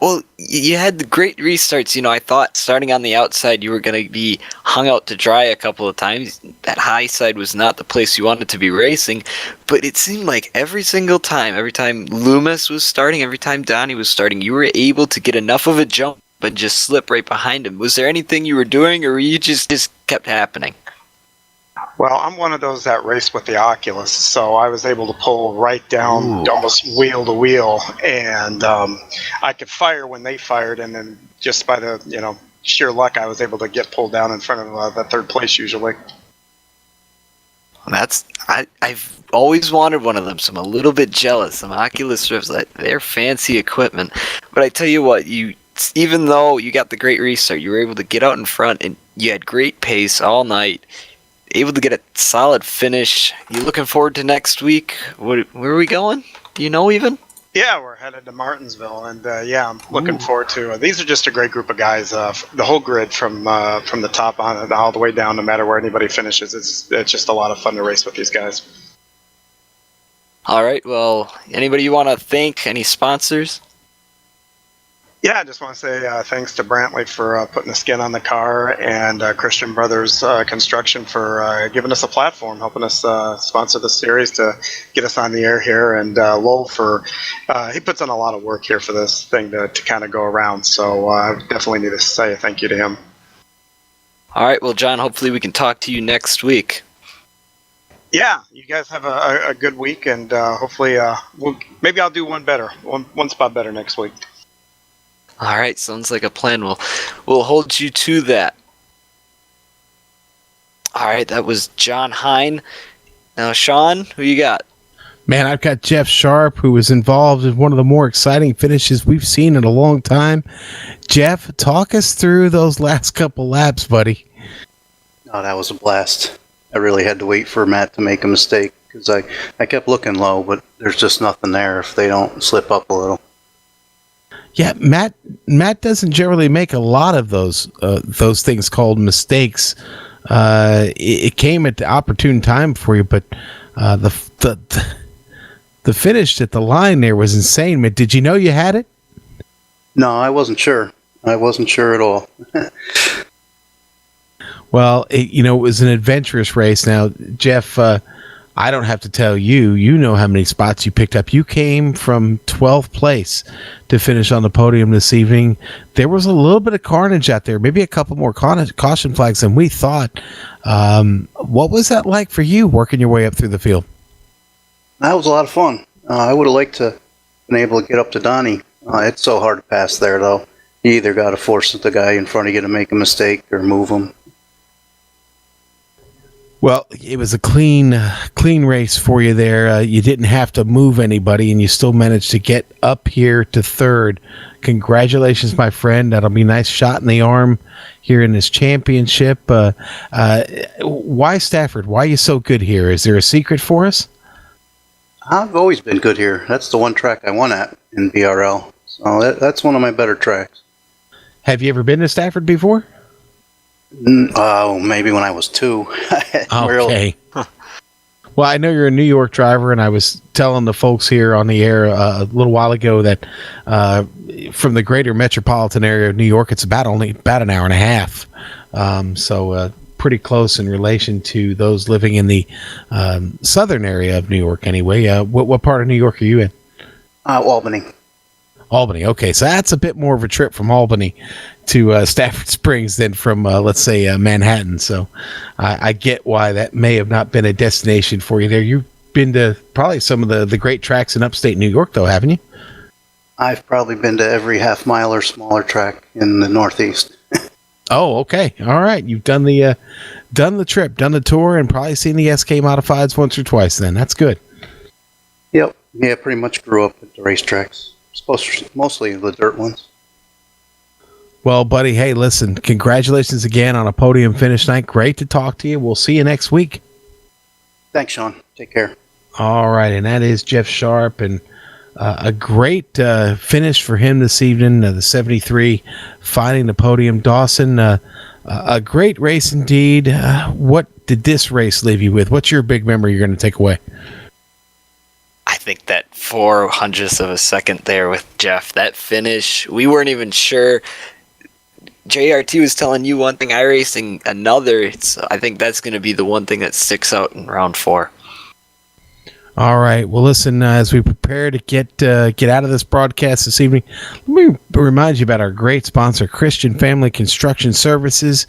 Well, you had the great restarts. I thought starting on the outside, you were going to be hung out to dry a couple of times. That high side was not the place you wanted to be racing, but it seemed like every time Loomis was starting, every time Donnie was starting, you were able to get enough of a jump and just slip right behind him. Was there anything you were doing, or you just kept happening? Well, I'm one of those that race with the Oculus, so I was able to pull right down almost wheel to wheel, and I could fire when they fired, and then just by the sheer luck, I was able to get pulled down in front of the third place usually. I've always wanted one of them, so I'm a little bit jealous. Some Oculus Rifts, they're fancy equipment. But I tell you what, even though you got the great restart, you were able to get out in front and you had great pace all night, able to get a solid finish. You looking forward to next week? Where are we going? Do you know even? Yeah, we're headed to Martinsville, and I'm looking forward to. These are just a great group of guys. The whole grid from the top on all the way down, no matter where anybody finishes, it's just a lot of fun to race with these guys. All right. Well, anybody you want to thank? Any sponsors? Yeah, I just want to say thanks to Brantley for putting the skin on the car, and Christian Brothers Construction for giving us a platform, helping us sponsor the series to get us on the air here, and Lowell for he puts in a lot of work here for this thing to kind of go around. So I definitely need to say a thank you to him. All right, well, John, hopefully we can talk to you next week. Yeah, you guys have a good week, and hopefully maybe I'll do one spot better next week. All right, sounds like a plan. We'll hold you to that. All right, that was John Hine. Now, Sean, who you got? Man, I've got Jeff Sharp, who was involved in one of the more exciting finishes we've seen in a long time. Jeff, talk us through those last couple laps, buddy. Oh, that was a blast. I really had to wait for Matt to make a mistake because I kept looking low, but there's just nothing there if they don't slip up a little. Yeah, Matt doesn't generally make a lot of those things called mistakes. It came at the opportune time for you, but the finish at the line there was insane. Man, did you know you had it? No, I wasn't sure. I wasn't sure at all. Well, it was an adventurous race. Now, Jeff, I don't have to tell you. You know how many spots you picked up. You came from 12th place to finish on the podium this evening. There was a little bit of carnage out there, maybe a couple more caution flags than we thought. What was that like for you, working your way up through the field? That was a lot of fun. I would have liked to been able to get up to Donnie. It's so hard to pass there, though. You either got to force the guy in front of you to make a mistake or move him. Well, it was a clean race for you there. You didn't have to move anybody, and you still managed to get up here to third. Congratulations, my friend. That'll be a nice shot in the arm here in this championship. Why Stafford? Why are you so good here? Is there a secret for us? I've always been good here. That's the one track I won at in BRL. So that's one of my better tracks. Have you ever been to Stafford before? Oh, maybe when I was 2. Okay. Well, I know you're a New York driver, and I was telling the folks here on the air a little while ago that from the greater metropolitan area of New York, it's about an hour and a half. So pretty close in relation to those living in the southern area of New York anyway. What part of New York are you in? Albany. Albany. Okay, so that's a bit more of a trip from Albany to Stafford Springs than from, let's say, Manhattan. So I get why that may have not been a destination for you there. You've been to probably some of the great tracks in upstate New York, though, haven't you? I've probably been to every half-mile or smaller track in the Northeast. Oh, okay. All right. You've done the trip, done the tour, and probably seen the SK Modifieds once or twice then. That's good. Yep. Yeah, pretty much grew up at the racetracks. Mostly the dirt ones. Well, buddy, hey, listen, congratulations again on a podium finish night. Great to talk to you. We'll see you next week. Thanks, Sean. Take care. All right, and that is Jeff Sharp, and a great finish for him this evening, the 73, finding the podium. Dawson, a great race indeed. What did this race leave you with? What's your big memory you're going to take away? I think that 400th of a second there with Jeff, that finish, we weren't even sure. JRT was telling you one thing, iRacing another. I think that's going to be the one thing that sticks out in round 4. All right. Well, listen, as we prepare to get out of this broadcast this evening, let me remind you about our great sponsor, Christian Family Construction Services.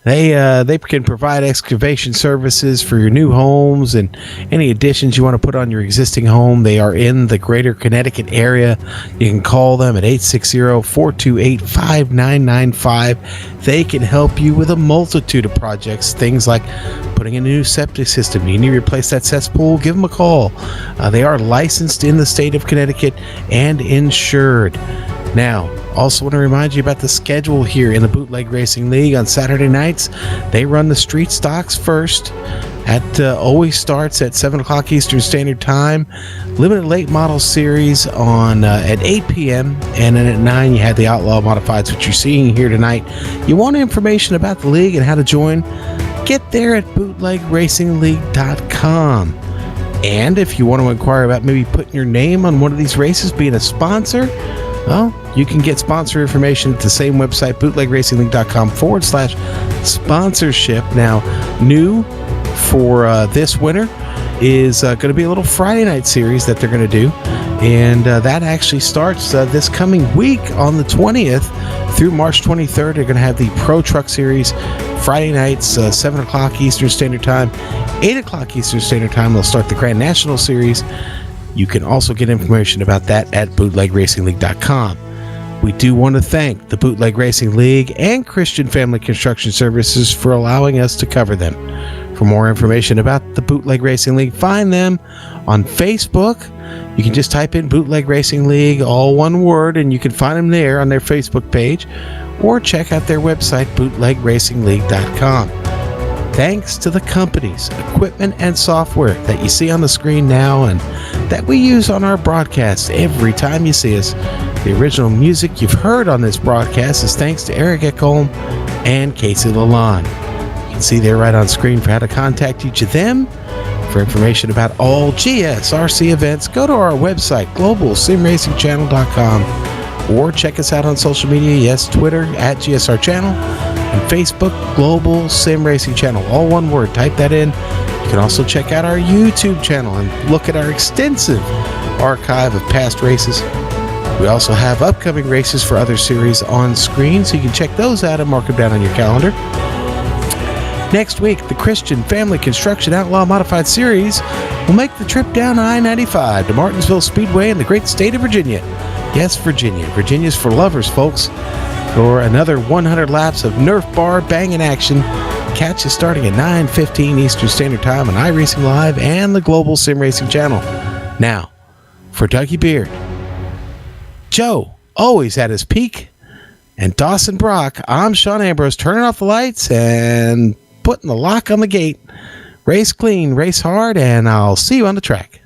They can provide excavation services for your new homes and any additions you want to put on your existing home. They are in the greater Connecticut area. You can call them at 860-428-5995. They can help you with a multitude of projects, things like putting in a new septic system. You need to replace that cesspool, give them a call. They are licensed in the state of Connecticut and insured. Now, also want to remind you about the schedule here in the Bootleg Racing League on Saturday nights. They run the street stocks first. Always starts at 7 o'clock Eastern Standard Time. Limited late model series on at 8 p.m. And then at 9 you have the Outlaw Modifieds, which you're seeing here tonight. You want information about the league and how to join? Get there at bootlegracingleague.com. And if you want to inquire about maybe putting your name on one of these races, being a sponsor, well, you can get sponsor information at the same website, bootlegracingleague.com/sponsorship. Now, new for this winter is going to be a little Friday night series that they're going to do. And that actually starts this coming week on the 20th through March 23rd. They're going to have the Pro Truck Series Friday nights, 7 o'clock Eastern Standard Time, 8 o'clock Eastern Standard Time. They'll start the Grand National Series. You can also get information about that at bootlegracingleague.com. We do want to thank the Bootleg Racing League and Christian Family Construction Services for allowing us to cover them. For more information about the Bootleg Racing League, find them on Facebook. You can just type in Bootleg Racing League, all one word, and you can find them there on their Facebook page, or check out their website, bootlegracingleague.com. Thanks to the companies, equipment, and software that you see on the screen now and that we use on our broadcast every time you see us. The original music you've heard on this broadcast is thanks to Eric Ekholm and Casey Lalonde. You can see there right on screen for how to contact each of them. For information about all GSRC events, go to our website, globalsimracingchannel.com, or check us out on social media. Yes, Twitter at GSR Channel, and Facebook, Global Sim Racing Channel, all one word. Type that in. You can also check out our YouTube channel and look at our extensive archive of past races. We also have upcoming races for other series on screen, so you can check those out and mark them down on your calendar. Next week, the Christian Family Construction Outlaw Modified Series will make the trip down I-95 to Martinsville Speedway in the great state of Virginia. Yes, Virginia. Virginia's for lovers, folks. For another 100 laps of Nerf bar banging action. Catch is starting at 9:15 Eastern Standard Time on iRacing Live and the Global Sim Racing Channel. Now, for Dougie Beard, Joe always at his peak, and Dawson Brock, I'm Sean Ambrose, turning off the lights and putting the lock on the gate. Race clean, race hard, and I'll see you on the track.